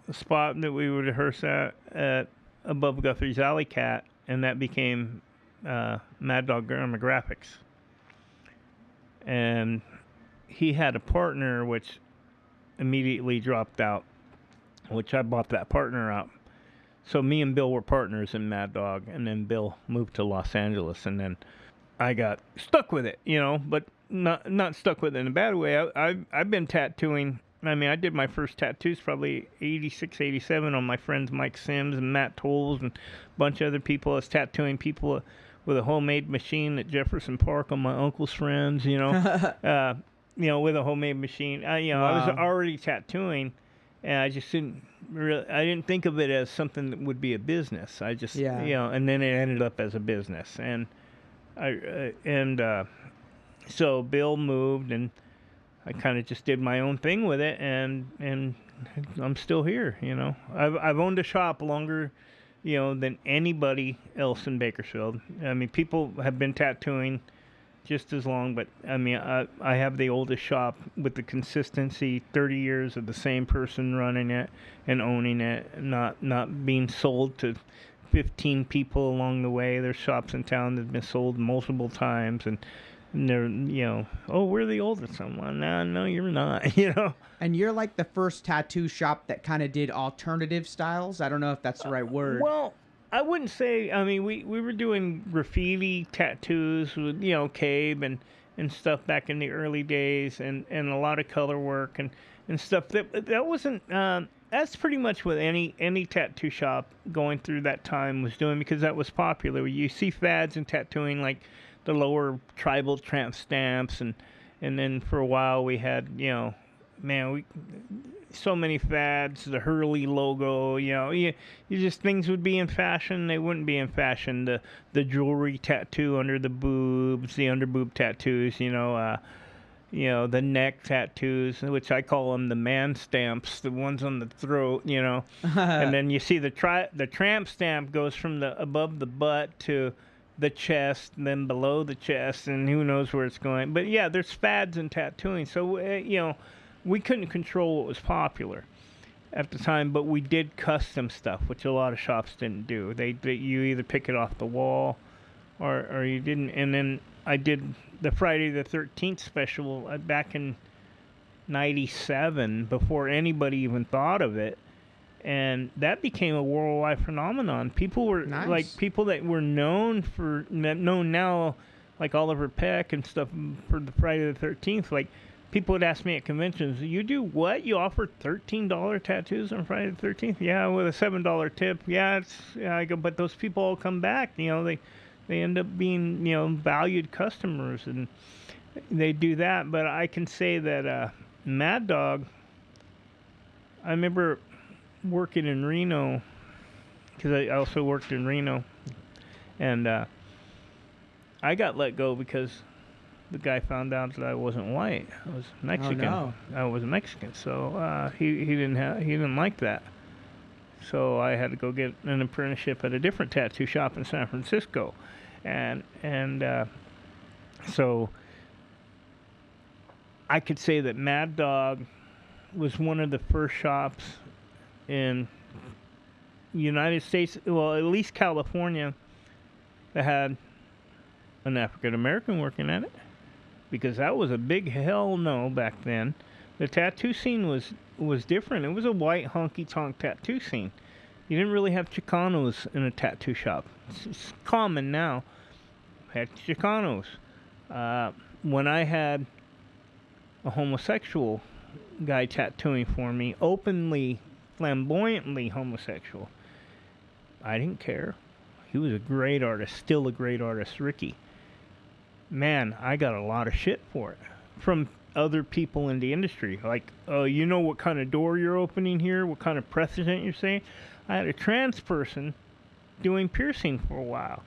a spot that we would rehearse at above Guthrie's Alley Cat, and that became Mad Dog Graphics. And he had a partner which immediately dropped out, which I bought that partner out. So me and Bill were partners in Mad Dog, and then Bill moved to Los Angeles, and then I got stuck with it, but not stuck with it in a bad way. I've been tattooing. I mean, I did my first tattoos probably 86, 87 on my friends Mike Sims and Matt Tolles and a bunch of other people. I was tattooing people with a homemade machine at Jefferson Park on my uncle's friends, with a homemade machine. I was already tattooing, and I just didn't think of it as something that would be a business. I just, and then it ended up as a business. And so Bill moved, and I kind of just did my own thing with it, and I'm still here. I've owned a shop longer, than anybody else in Bakersfield. I mean, people have been tattooing just as long, but I mean, I have the oldest shop with the consistency, 30 years of the same person running it and owning it, not being sold to 15 people along the way. There's shops in town that have been sold multiple times, and they're, we're the oldest one. No, you're not, And you're like the first tattoo shop that kind of did alternative styles. I don't know if that's the right word. Well, I wouldn't say. I mean, we were doing graffiti tattoos with, Cabe and stuff back in the early days, and a lot of color work and stuff. That wasn't. That's pretty much what any tattoo shop going through that time was doing, because that was popular. You see fads in tattooing like the lower tribal tramp stamps, and then for a while we had, so many fads, the Hurley logo, you just, things would be in fashion, they wouldn't be in fashion. The jewelry tattoo under the boobs, the underboob tattoos, the neck tattoos, which I call them the man stamps, the ones on the throat, and then you see the tramp stamp goes from the above the butt to the chest, and then below the chest, and who knows where it's going. But yeah, there's fads in tattooing, so we couldn't control what was popular at the time, but we did custom stuff, which a lot of shops didn't do. You either pick it off the wall or you didn't. And then I did the Friday the 13th special back in 97 before anybody even thought of it. And that became a worldwide phenomenon. People were like people that were known now, like Oliver Peck and stuff, for the Friday the 13th. Like, people would ask me at conventions, "You do what? You offer $13 tattoos on Friday the 13th?" Yeah, with a $7 tip. Yeah, I go, but those people all come back. They end up being valued customers, and they do that. But I can say that Mad Dog. I remember working in Reno, because I also worked in Reno, and I got let go because the guy found out that I wasn't white. I was Mexican. Oh, no. I was Mexican, so he didn't like that. So I had to go get an apprenticeship at a different tattoo shop in San Francisco, and so I could say that Mad Dog was one of the first shops in United States, well, at least California, that had an African American working at it, because that was a big hell no back then. The tattoo scene was different. It was a white honky tonk tattoo scene. You didn't really have Chicanos in a tattoo shop. It's common now. Had Chicanos. When I had a homosexual guy tattooing for me, openly flamboyantly homosexual. I didn't care. He was a great artist, still a great artist, Ricky. Man, I got a lot of shit for it from other people in the industry. Like, oh, you know what kind of door you're opening here? What kind of precedent you're saying? I had a trans person doing piercing for a while.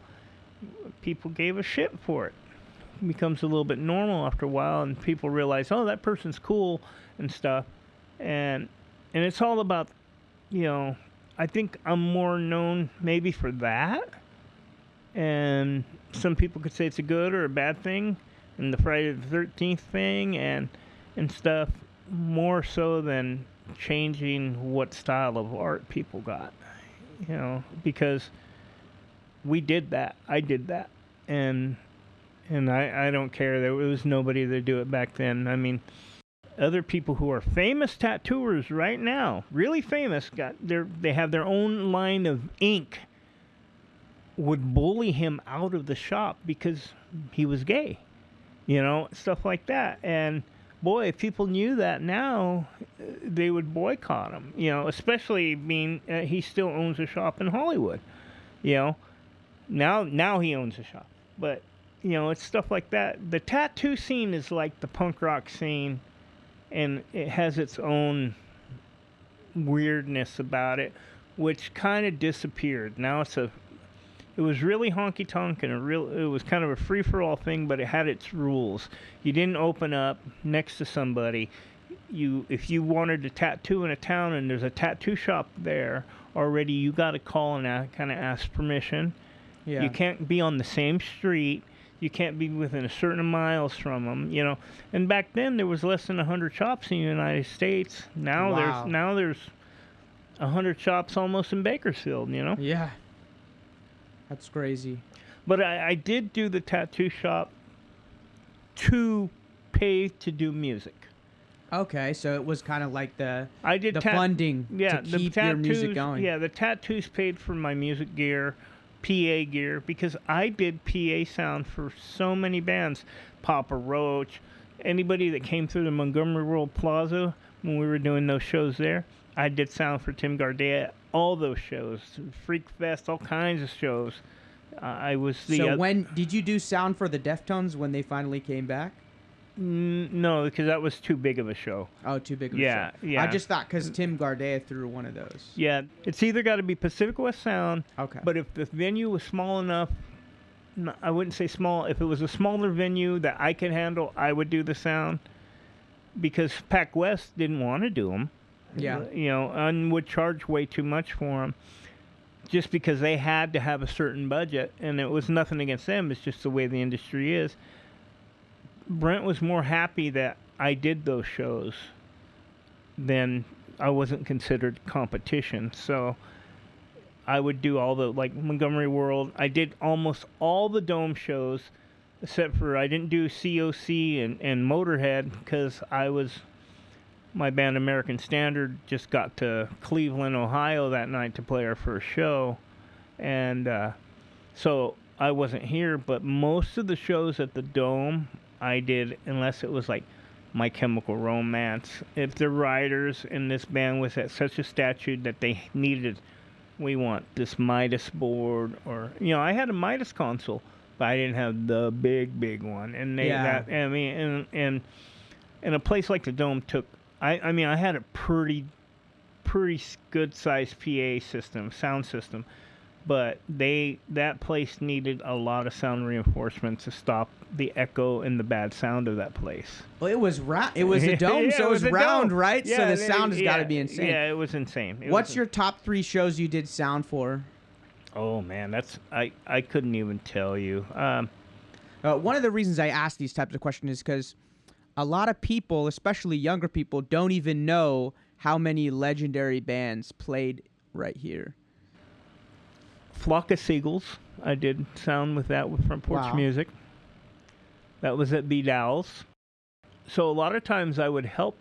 People gave a shit for it. It becomes a little bit normal after a while, and people realize, oh, that person's cool and stuff. And it's all about, I think I'm more known maybe for that. And some people could say it's a good or a bad thing, and the Friday the 13th thing and stuff, more so than changing what style of art people got. Because we did that. I did that. And I don't care. There was nobody to do it back then. I mean, other people who are famous tattooers right now, really famous, they have their own line of ink, would bully him out of the shop because he was gay. Stuff like that. And boy, if people knew that now, they would boycott him. Especially being he still owns a shop in Hollywood. Now he owns a shop. But it's stuff like that. The tattoo scene is like the punk rock scene, and it has its own weirdness about it, which kind of disappeared. Now it was really honky-tonk, and it was kind of a free-for-all thing, but it had its rules. You didn't open up next to somebody. If you wanted to tattoo in a town and there's a tattoo shop there already, you got to call and kind of ask permission. Yeah. You can't be on the same street. You can't be within a certain miles from them, And back then, there was less than 100 shops in the United States. Now there's 100 shops almost in Bakersfield, Yeah. That's crazy. But I did do the tattoo shop to pay to do music. Okay, so it was kind of like the funding to keep your music going. Yeah, the tattoos paid for my music gear, PA gear, because I did PA sound for so many bands. Papa Roach, anybody that came through the Montgomery World Plaza when we were doing those shows there. I did sound for Tim Gardea, all those shows, Freak Fest, all kinds of shows. I was the. So when did you do sound for the Deftones when they finally came back? No, because that was too big of a show. Oh, too big of a show. Yeah. I just thought because Tim Gardea threw one of those. Yeah, it's either got to be Pacific West Sound. Okay. But if the venue was small enough, I wouldn't say small. If it was a smaller venue that I could handle, I would do the sound. Because Pac West didn't want to do them. Yeah. And would charge way too much for them. Just because they had to have a certain budget, and it was nothing against them. It's just the way the industry is. Brent was more happy that I did those shows than I wasn't considered competition. So I would do all the, like Montgomery World. I did almost all the Dome shows, except for I didn't do COC and Motorhead because my band American Standard just got to Cleveland, Ohio that night to play our first show. And so I wasn't here, but most of the shows at the Dome I did, unless it was like My Chemical Romance. If the writers in this band was at such a stature that they needed, we want this Midas board, or I had a Midas console, but I didn't have the big one. And and a place like the Dome took. I had a pretty good sized PA system, sound system, but that place needed a lot of sound reinforcement to stop the echo and the bad sound of that place. Well, it was it was a dome, so it was round, dome. right? Yeah, so the sound has got to be insane. Yeah, it was insane. What's your top 3 shows you did sound for? Oh man, I couldn't even tell you. One of the reasons I ask these types of questions is because a lot of people, especially younger people, don't even know how many legendary bands played right here. Flock of Seagulls. I did sound with that with Front Porch Music. That was at Vidal's. So a lot of times I would help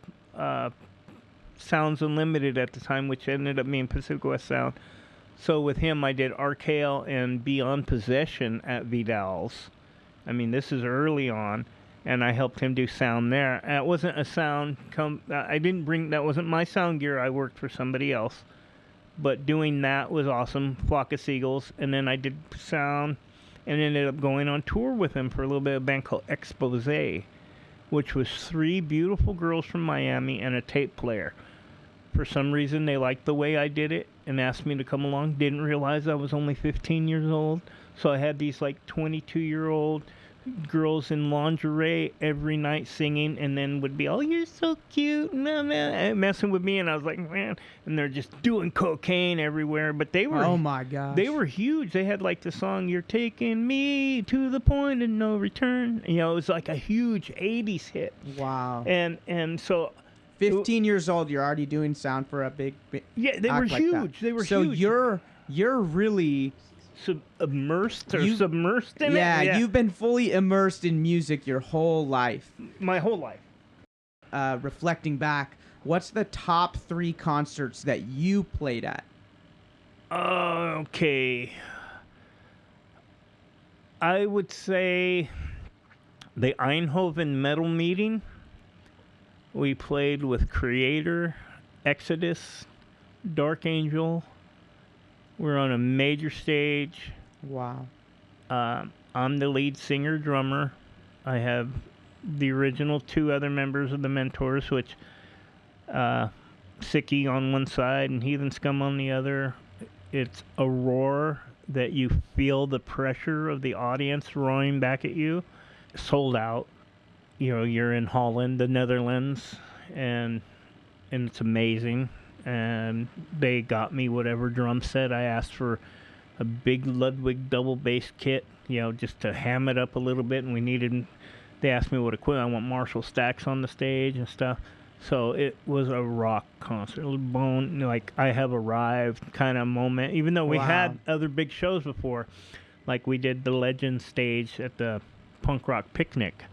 Sounds Unlimited at the time, which ended up being Pacific West Sound. So with him, I did Arcale and Beyond Possession at Vidal's. I mean, this is early on. and I helped him do sound there. It wasn't a sound. I didn't bring that. Wasn't my sound gear. I worked for somebody else, but doing that was awesome. Flock of Seagulls, and then I did sound, and ended up going on tour with him for a little bit. A band called Expose, which was 3 beautiful girls from Miami and a tape player. For some reason, they liked the way I did it and asked me to come along. Didn't realize I was only 15 years old. So I had these like 22-year-old girls in lingerie every night singing, and then would be, oh, you're so cute, and messing with me. And I was like, man. And they're just doing cocaine everywhere. But they were, oh my gosh, they were huge. They had like the song, You're Taking Me to the Point of No Return. You know, it was like a huge 80s hit. Wow. And so 15 years old, you're already doing sound for a big yeah, they were like huge. That. They were so huge. So you're really immersed in it? Yeah, you've been fully immersed in music your whole life. My whole life. Reflecting back, what's the top 3 concerts that you played at? Okay. I would say the Eindhoven Metal Meeting. We played with Creator, Exodus, Dark Angel. We're on a major stage. Wow. I'm the lead singer, drummer. I have the original 2 other members of the Mentors, which Sicky on one side and Heathen Scum on the other. It's a roar that you feel the pressure of the audience roaring back at you. Sold out. You know, you're in Holland, the Netherlands, and it's amazing. And they got me whatever drum set. I asked for a big Ludwig double bass kit, you know, just to ham it up a little bit. And they asked me what equipment. I want Marshall stacks on the stage and stuff. So it was a rock concert. Like I have arrived kind of moment. Even though we had other big shows before, like we did the Legend stage at the Punk Rock Picnic,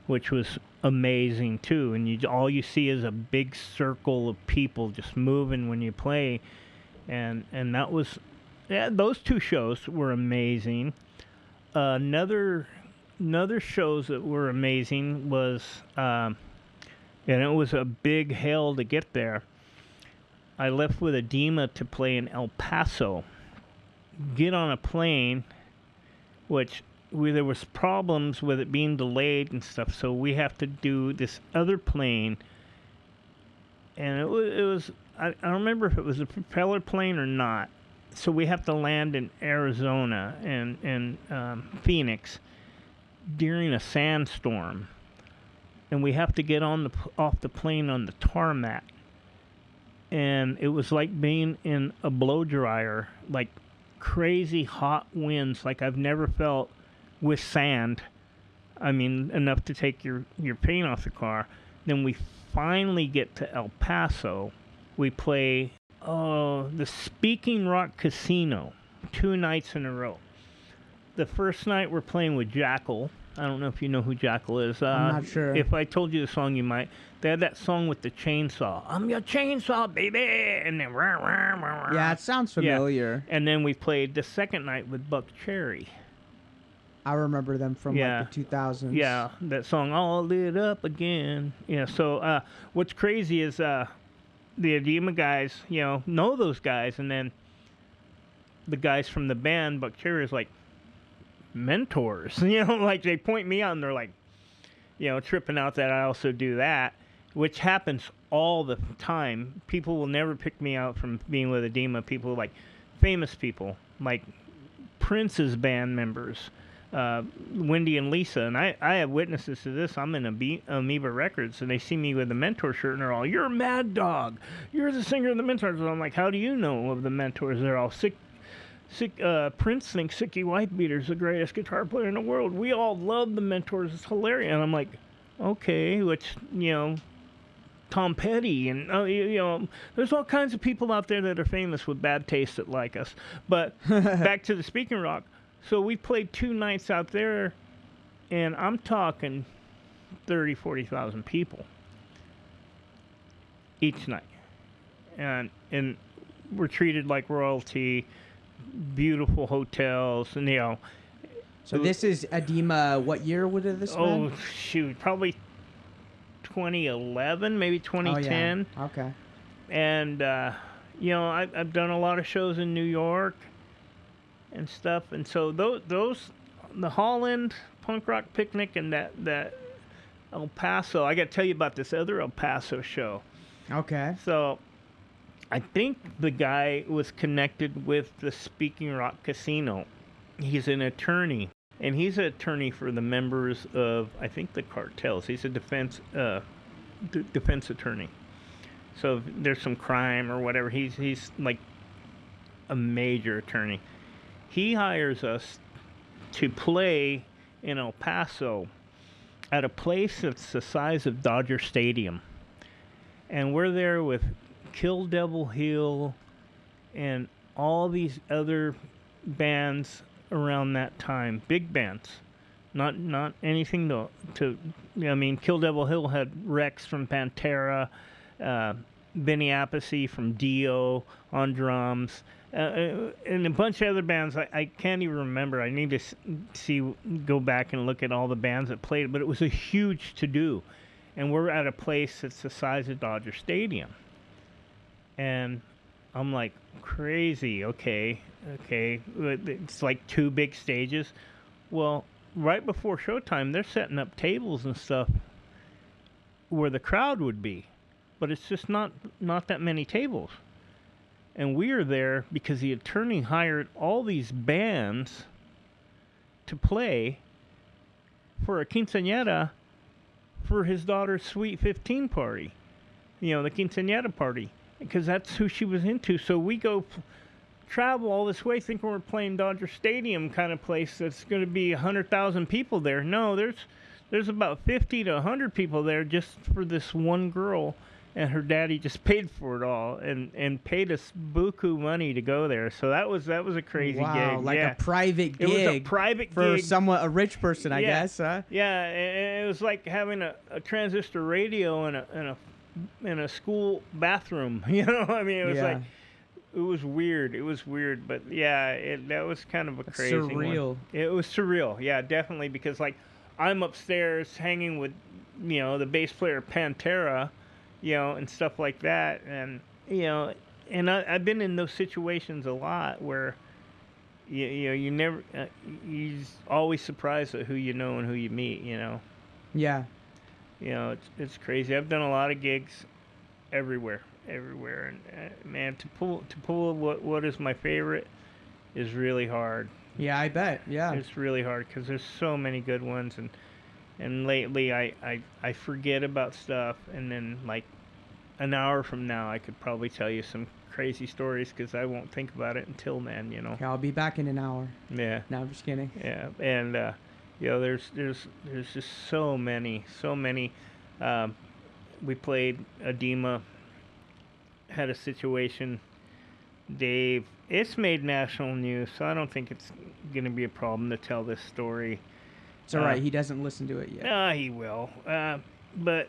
which was amazing too. And all you see is a big circle of people just moving when you play, and that was, yeah, those 2 shows were amazing. Another shows that were amazing was, and it was a big haul to get there. I left with Adema to play in El Paso. Get on a plane, which there was problems with it being delayed and stuff, so we have to do this other plane, and it was I don't remember if it was a propeller plane or not. So we have to land in Arizona and Phoenix during a sandstorm, and we have to get off the plane on the tarmac, and it was like being in a blow dryer, like crazy hot winds like I've never felt with sand. I mean, enough to take your paint off the car. Then we finally get to El Paso. We play the Speaking Rock Casino 2 nights in a row. The first night we're playing with Jackal. I don't know if you know who Jackal is. I'm not sure. If I told you the song, you might. They had that song with the chainsaw. I'm your chainsaw, baby! And then... Yeah, it sounds familiar. Yeah. And then we played the second night with Buck Cherry. I remember them from like the 2000s. Yeah, that song, All Lit Up Again. Yeah, so what's crazy is the Adema guys, know those guys, and then the guys from the band, Buck Cherry, is like, mentors. Like they point me out and they're like, tripping out that I also do that, which happens all the time. People will never pick me out from being with Adema. People like famous people, like Prince's band members, Wendy and Lisa, and I have witnesses to this. I'm in Amoeba Records, and they see me with the Mentor shirt, and they're all, "You're Mad Dog. You're the singer of the Mentors." And I'm like, "How do you know of the Mentors?" They're all sick. Prince thinks Sicky Whitebeater's the greatest guitar player in the world. We all love the Mentors. It's hilarious. And I'm like, okay, which, Tom Petty, and there's all kinds of people out there that are famous with bad taste that like us. But back to the Speaking Rock. So we played 2 nights out there, and I'm talking 30, 40,000 people each night. And we're treated like royalty, beautiful hotels, and So this is Adema. What year would this been? Oh, shoot. Probably 2011, maybe 2010. Oh, yeah. Okay. And, I've done a lot of shows in New York and stuff. And so those the Holland Punk Rock Picnic and that El Paso, I got to tell you about this other El Paso show. Okay. So I think the guy was connected with the Speaking Rock Casino. He's an attorney. And he's an attorney for the members of, I think, the cartels. He's a defense attorney. So if there's some crime or whatever, he's like a major attorney. He hires us to play in El Paso at a place that's the size of Dodger Stadium. And we're there with Kill Devil Hill and all these other bands around that time, big bands, not anything to I mean, Kill Devil Hill had Rex from Pantera, Benny Appice from Dio on drums, and a bunch of other bands I can't even remember. I need to go back and look at all the bands that played, but it was a huge to-do, and we're at a place that's the size of Dodger Stadium, and I'm like, crazy, okay, it's like 2 big stages. Well, right before showtime, they're setting up tables and stuff where the crowd would be, but it's just not that many tables. And we are there because the attorney hired all these bands to play for a quinceañera for his daughter's Sweet 15 party, the quinceañera party, because that's who she was into. So we go travel all this way thinking we're playing Dodger Stadium kind of place that's going to be 100,000 people there. No, there's about 50 to 100 people there just for this one girl, and her daddy just paid for it all and paid us buku money to go there. So that was a crazy gig. Like a private gig. It was a private for gig. a rich person, I guess, huh? Yeah, and it was like having a transistor radio in a school bathroom. I mean, it was like, it was weird, but yeah, that was kind of a crazy surreal one. It was surreal, yeah, definitely, because like I'm upstairs hanging with the bass player Pantera, and stuff like that, and and I've been in those situations a lot where you never you're always surprised at who you know and who you meet. Yeah. It's crazy. I've done a lot of gigs everywhere, and man, to pull what is my favorite is really hard. Yeah, I bet. Yeah, it's really hard because there's so many good ones, and lately I forget about stuff, and then like an hour from now I could probably tell you some crazy stories because I won't think about it until then. Okay, I'll be back in an hour. Yeah. No, I'm just kidding. Yeah, and there's just so many. We played Adema, had a situation. Dave, it's made national news, so I don't think it's going to be a problem to tell this story. It's all right. He doesn't listen to it yet. He will. But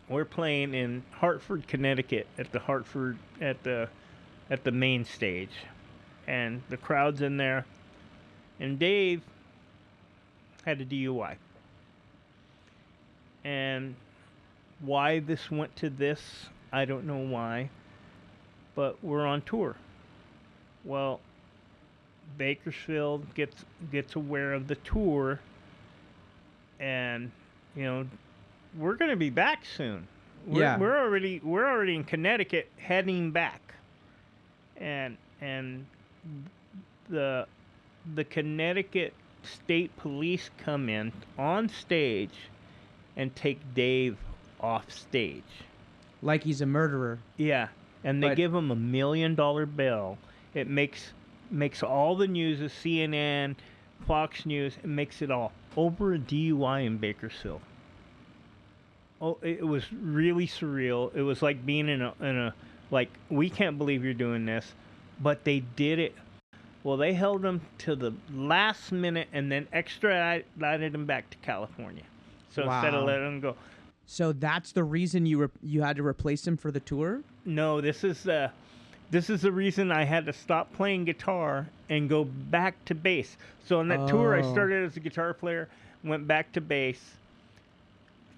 we're playing in Hartford, Connecticut, at the main stage, and the crowd's in there, and Dave had a DUI. And why this went to this, I don't know why, but we're on tour. Well, Bakersfield gets aware of the tour, and we're going to be back soon. We're already in Connecticut heading back, and the Connecticut State Police come in on stage and take Dave off stage. Like he's a murderer. Yeah, and they give him $1 million bail. It makes all the news, of CNN, Fox News, it makes it all over a DUI in Bakersfield. Oh, it was really surreal. It was like being in a like, we can't believe you're doing this, but they did it. Well, they held him to the last minute and then extradited him back to California. So instead of letting him go. So that's the reason you had to replace him for the tour? No, this is This is the reason I had to stop playing guitar and go back to bass. So on that tour, I started as a guitar player, went back to bass,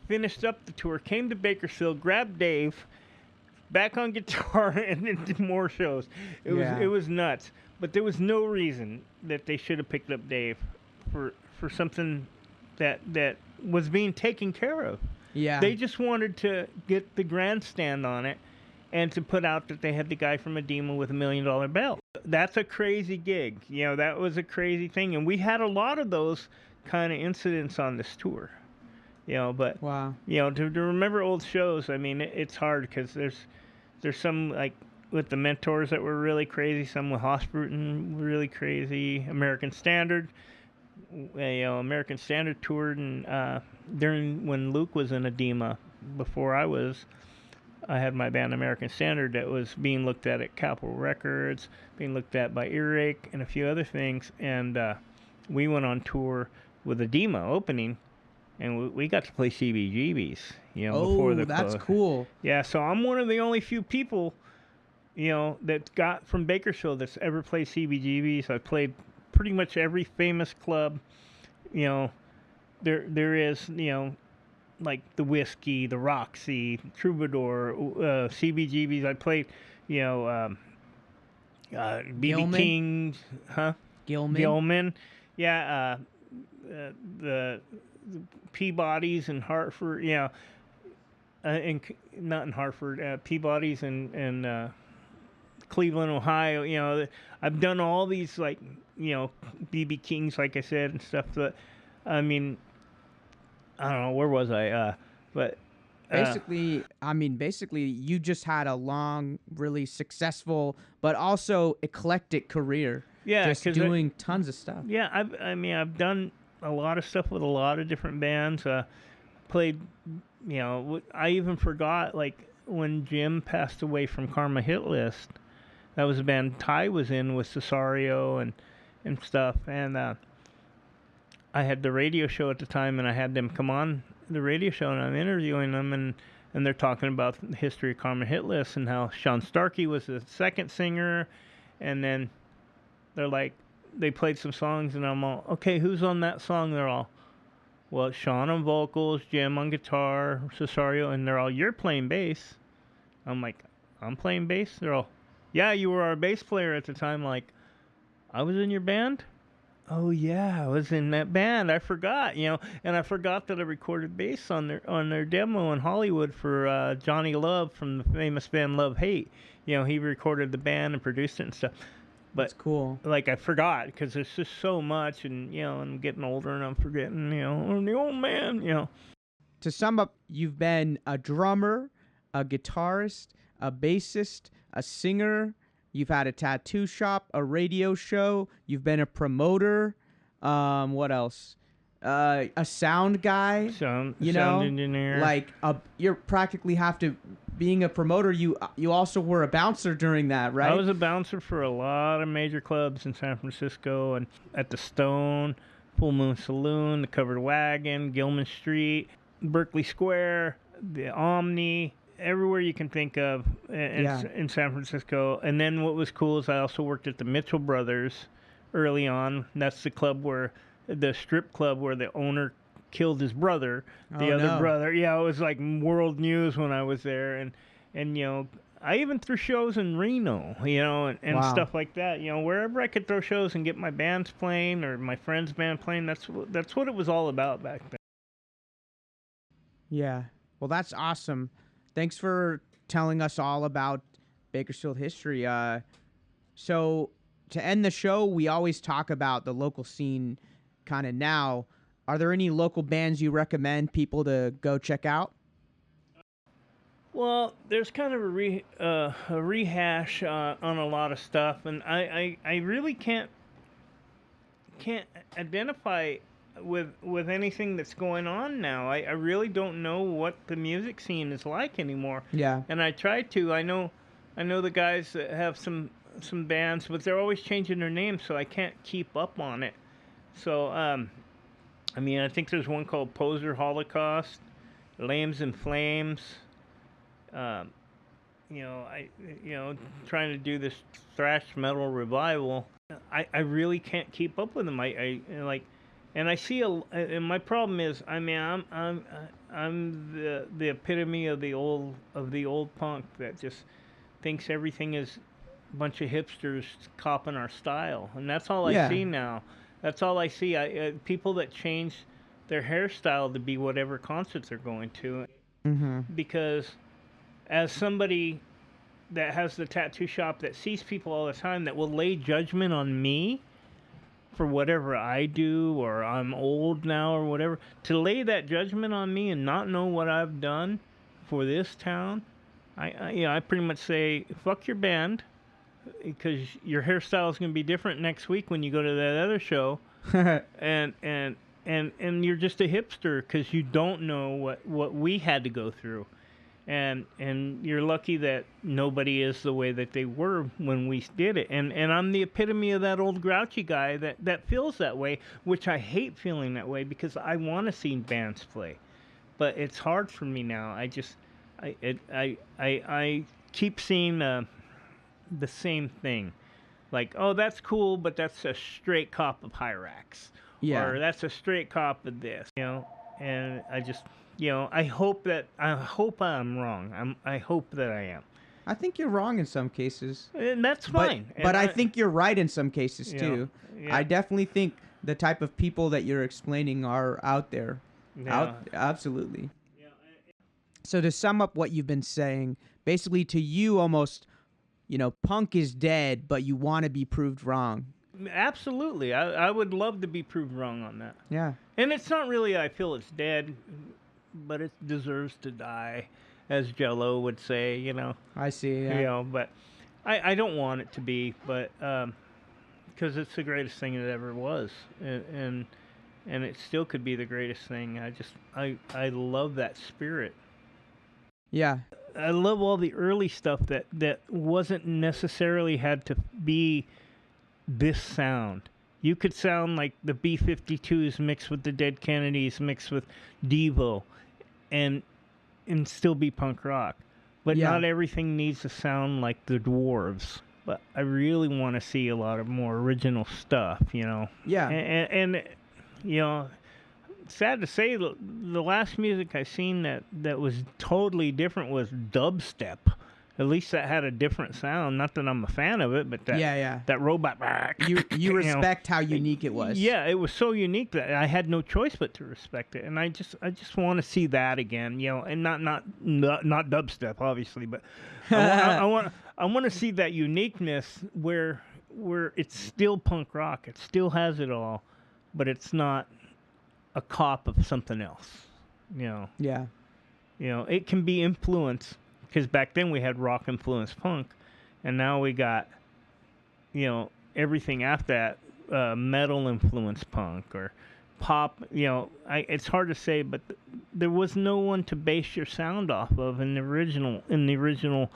finished up the tour, came to Bakersfield, grabbed Dave, back on guitar, and then did more shows. It was nuts. But there was no reason that they should have picked up Dave for something that was being taken care of. Yeah. They just wanted to get the grandstand on it and to put out that they had the guy from Adema with $1 million belt. That's a crazy gig. You know, that was a crazy thing. And we had a lot of those kind of incidents on this tour. You know, but, wow. You know, to remember old shows, I mean, it's hard because there's some, like, with the Mentors that were really crazy, some with Hossbruten were really crazy, American Standard. You know, American Standard toured and during when Luke was in Adema, before I had my band American Standard that was being looked at Capitol Records, being looked at by Earache and a few other things, and we went on tour with Adema opening, and we got to play CBGBs, you know, before the that's cool. Yeah, so I'm one of the only few people, you know, that got from Bakersfield that's ever played CBGBs. I played pretty much every famous club, you know, there is, you know, like the Whiskey, the Roxy, Troubadour, CBGBs. I played, you know, BB King, Gilman. Yeah, the Peabody's in Hartford, you know, not in Hartford, Peabody's and Cleveland, Ohio. You know, I've done all these, like, you know, BB Kings, like I said, and stuff. But I mean, I don't know, where was I? But basically, you just had a long, really successful, but also eclectic career. Yeah, just doing tons of stuff. Yeah, I've done a lot of stuff with a lot of different bands. Played, you know, I even forgot, like, when Jim passed away from Karma Hit List. That was a band Ty was in with Cesario and stuff. And I had the radio show at the time, and I had them come on the radio show, and I'm interviewing them, and they're talking about the history of Karma Hit List and how Sean Starkey was the second singer, and then they're like, they played some songs, and I'm all, okay, who's on that song? They're all, well, Sean on vocals, Jim on guitar, Cesario, and they're all, you're playing bass. I'm like, I'm playing bass? They're all, yeah, you were our bass player at the time. Like, I was in your band? Oh yeah, I was in that band. I forgot, you know, and I forgot that I recorded bass on their demo in Hollywood for Johnny Love from the famous band Love Hate. You know, he recorded the band and produced it and stuff. But that's cool. Like, I forgot because there's just so much, and, you know, I'm getting older and I'm forgetting, you know, I'm the old man, you know. To sum up, you've been a drummer, a guitarist, a bassist, a singer. You've had a tattoo shop, a radio show. You've been a promoter. What else? A sound guy. Sound engineer. Like, you're practically have to. Being a promoter, you also were a bouncer during that, right? I was a bouncer for a lot of major clubs in San Francisco, and at the Stone, Full Moon Saloon, the Covered Wagon, Gilman Street, Berkeley Square, the Omni, everywhere you can think of in San Francisco. And then what was cool is I also worked at the Mitchell Brothers early on. That's the strip club where the owner killed his brother, brother. Yeah, it was like world news when I was there, and you know, I even threw shows in Reno, you know, and wow. stuff like that. You know, wherever I could throw shows and get my bands playing or my friend's band playing. That's what it was all about back then. Yeah, well, that's awesome. Thanks for telling us all about Bakersfield history. So to end the show, we always talk about the local scene kind of now. Are there any local bands you recommend people to go check out? Well, there's kind of a rehash on a lot of stuff, and I really can't identify with anything that's going on now. I really don't know what the music scene is like anymore. Yeah. And I try to. I know the guys that have some bands, but they're always changing their names, so I can't keep up on it. So I mean, I think there's one called Poser Holocaust, Lambs and Flames. trying to do this thrash metal revival, I really can't keep up with them. I like, and I see and my problem is, I mean, I'm the epitome of the old punk that just thinks everything is a bunch of hipsters copying our style, and that's all I see now. That's all I see. People that change their hairstyle to be whatever concerts they're going to, because as somebody that has the tattoo shop that sees people all the time that will lay judgment on me for whatever I do, or I'm old now or whatever, to lay that judgment on me and not know what I've done for this town, I pretty much say, fuck your band, because your hairstyle is going to be different next week when you go to that other show, and you're just a hipster because you don't know what we had to go through. And you're lucky that nobody is the way that they were when we did it. And I'm the epitome of that old grouchy guy that feels that way, which I hate feeling that way because I want to see bands play. But it's hard for me now. I keep seeing the same thing. Like, oh, that's cool, but that's a straight cop of Hyrax. Yeah. Or that's a straight cop of this, and I just... I hope I'm wrong. I hope that I am. I think you're wrong in some cases. And that's fine. But I think you're right in some cases, too. Yeah. I definitely think the type of people that you're explaining are out there. Yeah. Absolutely. Yeah. So to sum up what you've been saying, basically to you almost, punk is dead, but you want to be proved wrong. Absolutely. I would love to be proved wrong on that. Yeah. And it's not really I feel it's dead, but it deserves to die, as Jello would say, I see, yeah. But I don't want it to be, but because it's the greatest thing that ever was, and it still could be the greatest thing. I love that spirit. Yeah. I love all the early stuff that wasn't necessarily had to be this sound. You could sound like the B-52s mixed with the Dead Kennedys mixed with Devo and still be punk rock. But not everything needs to sound like the Dwarves. But I really want to see a lot of more original stuff, Yeah. And sad to say, the last music I seen that was totally different was dubstep. At least that had a different sound. Not that I'm a fan of it, but that robot. You respect how unique it was. Yeah, it was so unique that I had no choice but to respect it, and I just want to see that again, and not dubstep, obviously, but I want to see that uniqueness where it's still punk rock. It still has it all, but it's not a cop of something else. Yeah. It can be influenced. Because back then we had rock-influenced punk, and now we got, everything after that, metal-influenced punk or pop. It's hard to say, but there was no one to base your sound off of in the original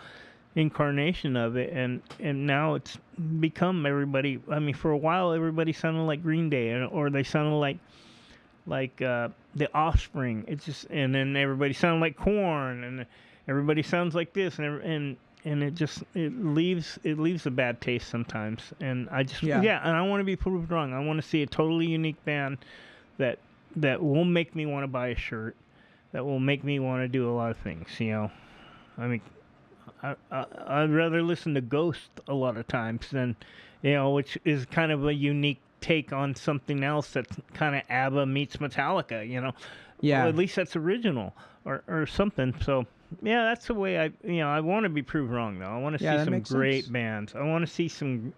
incarnation of it, and now it's become everybody. I mean, for a while everybody sounded like Green Day, or they sounded like the Offspring. It's just, and then everybody sounded like Korn, and everybody sounds like this, and it leaves a bad taste sometimes. And I just and I want to be proved wrong. I want to see a totally unique band that will make me want to buy a shirt, that will make me want to do a lot of things. I mean, I'd rather listen to Ghost a lot of times than, which is kind of a unique take on something else that's kind of ABBA meets Metallica. Yeah. Well, at least that's original or something. So. Yeah, that's the way I want to be proved wrong, though. I want to see some great bands. I want to see some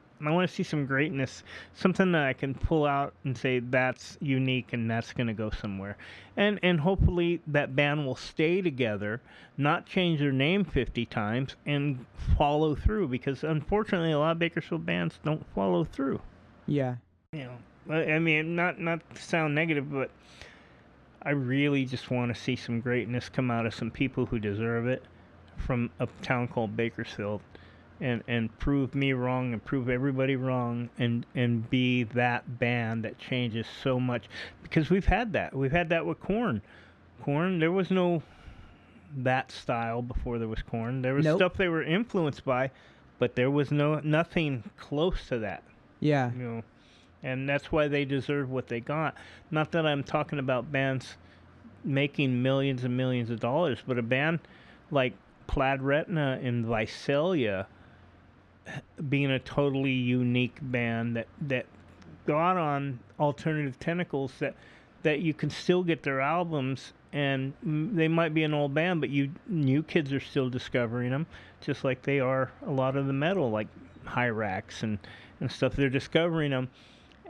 greatness, something that I can pull out and say that's unique and that's going to go somewhere. And hopefully that band will stay together, not change their name 50 times, and follow through, because unfortunately a lot of Bakersfield bands don't follow through. Yeah. I mean, not to sound negative, but I really just want to see some greatness come out of some people who deserve it from a town called Bakersfield, and prove me wrong and prove everybody wrong, and be that band that changes so much, because we've had that with Korn. There was no that style before there was Korn. There was Nope. stuff they were influenced by, but there was nothing close to that. Yeah. You know, and that's why they deserve what they got. Not that I'm talking about bands making millions and millions of dollars, but a band like Plaid Retina and Visalia being a totally unique band that got on Alternative Tentacles, that you can still get their albums, and they might be an old band, but new kids are still discovering them, just like they are a lot of the metal, like Hyrax and stuff. They're discovering them,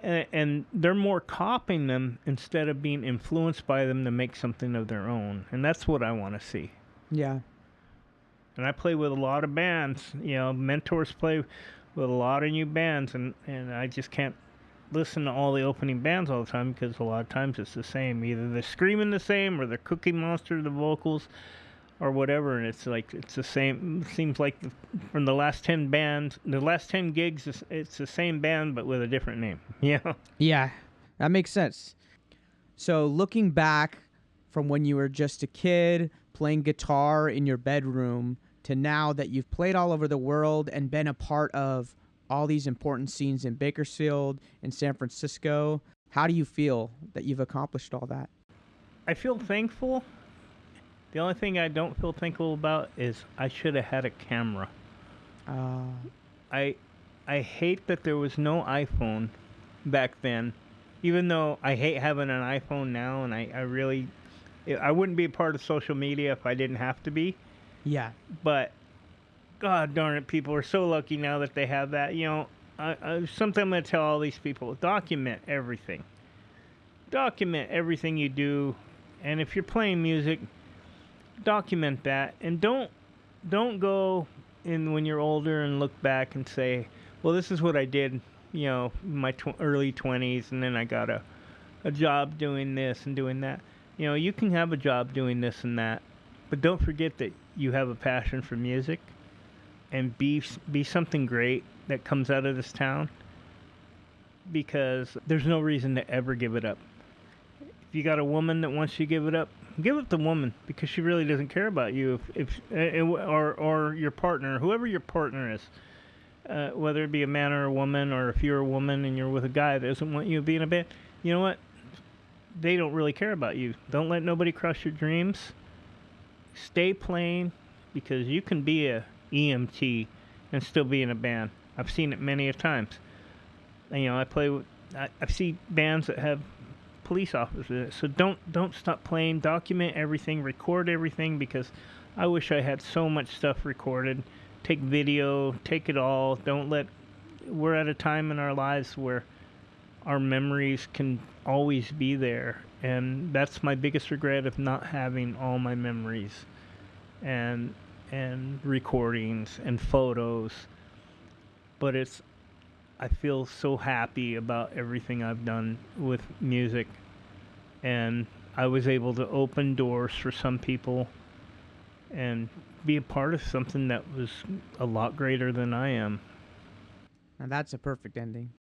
and they're more copying them instead of being influenced by them to make something of their own. And that's what I want to see. Yeah. And I play with a lot of bands. You know, mentors play with a lot of new bands, and I just can't listen to all the opening bands all the time, because a lot of times it's the same. Either they're screaming the same, or they're Cookie Monster, the vocals, or whatever. And it's like, it's the same. It seems like from the last 10 bands, the last 10 gigs, it's the same band, but with a different name. Yeah. Yeah, that makes sense. So looking back from when you were just a kid playing guitar in your bedroom to now that you've played all over the world and been a part of all these important scenes in Bakersfield and San Francisco, how do you feel that you've accomplished all that? I feel thankful. The only thing I don't feel thankful about is I should have had a camera. I hate that there was no iPhone back then, even though I hate having an iPhone now, and I wouldn't be a part of social media if I didn't have to be. Yeah. But God darn it, people are so lucky now that they have that. You know, something I'm going to tell all these people: document everything. Document everything you do, and if you're playing music, document that, and don't go in when you're older and look back and say, well, this is what I did, you know, in my early 20s, and then I got a job doing this and doing that. You know, you can have a job doing this and that, but don't forget that you have a passion for music, and be something great that comes out of this town, because there's no reason to ever give it up. If you got a woman that wants you to give it up the woman, because she really doesn't care about you, or your partner, whoever your partner is, whether it be a man or a woman, or if you're a woman and you're with a guy that doesn't want you to be in a band, you know what? They don't really care about you. Don't let nobody crush your dreams. Stay playing, because you can be a EMT and still be in a band. I've seen it many a times. And, you know, I've seen bands that have police officers in it. So don't stop playing. Document everything. Record everything, because I wish I had so much stuff recorded. Take video. Take it all. We're at a time in our lives where our memories can always be there, and that's my biggest regret, of not having all my memories and recordings and photos. But I feel so happy about everything I've done with music, and I was able to open doors for some people and be a part of something that was a lot greater than I am. And that's a perfect ending.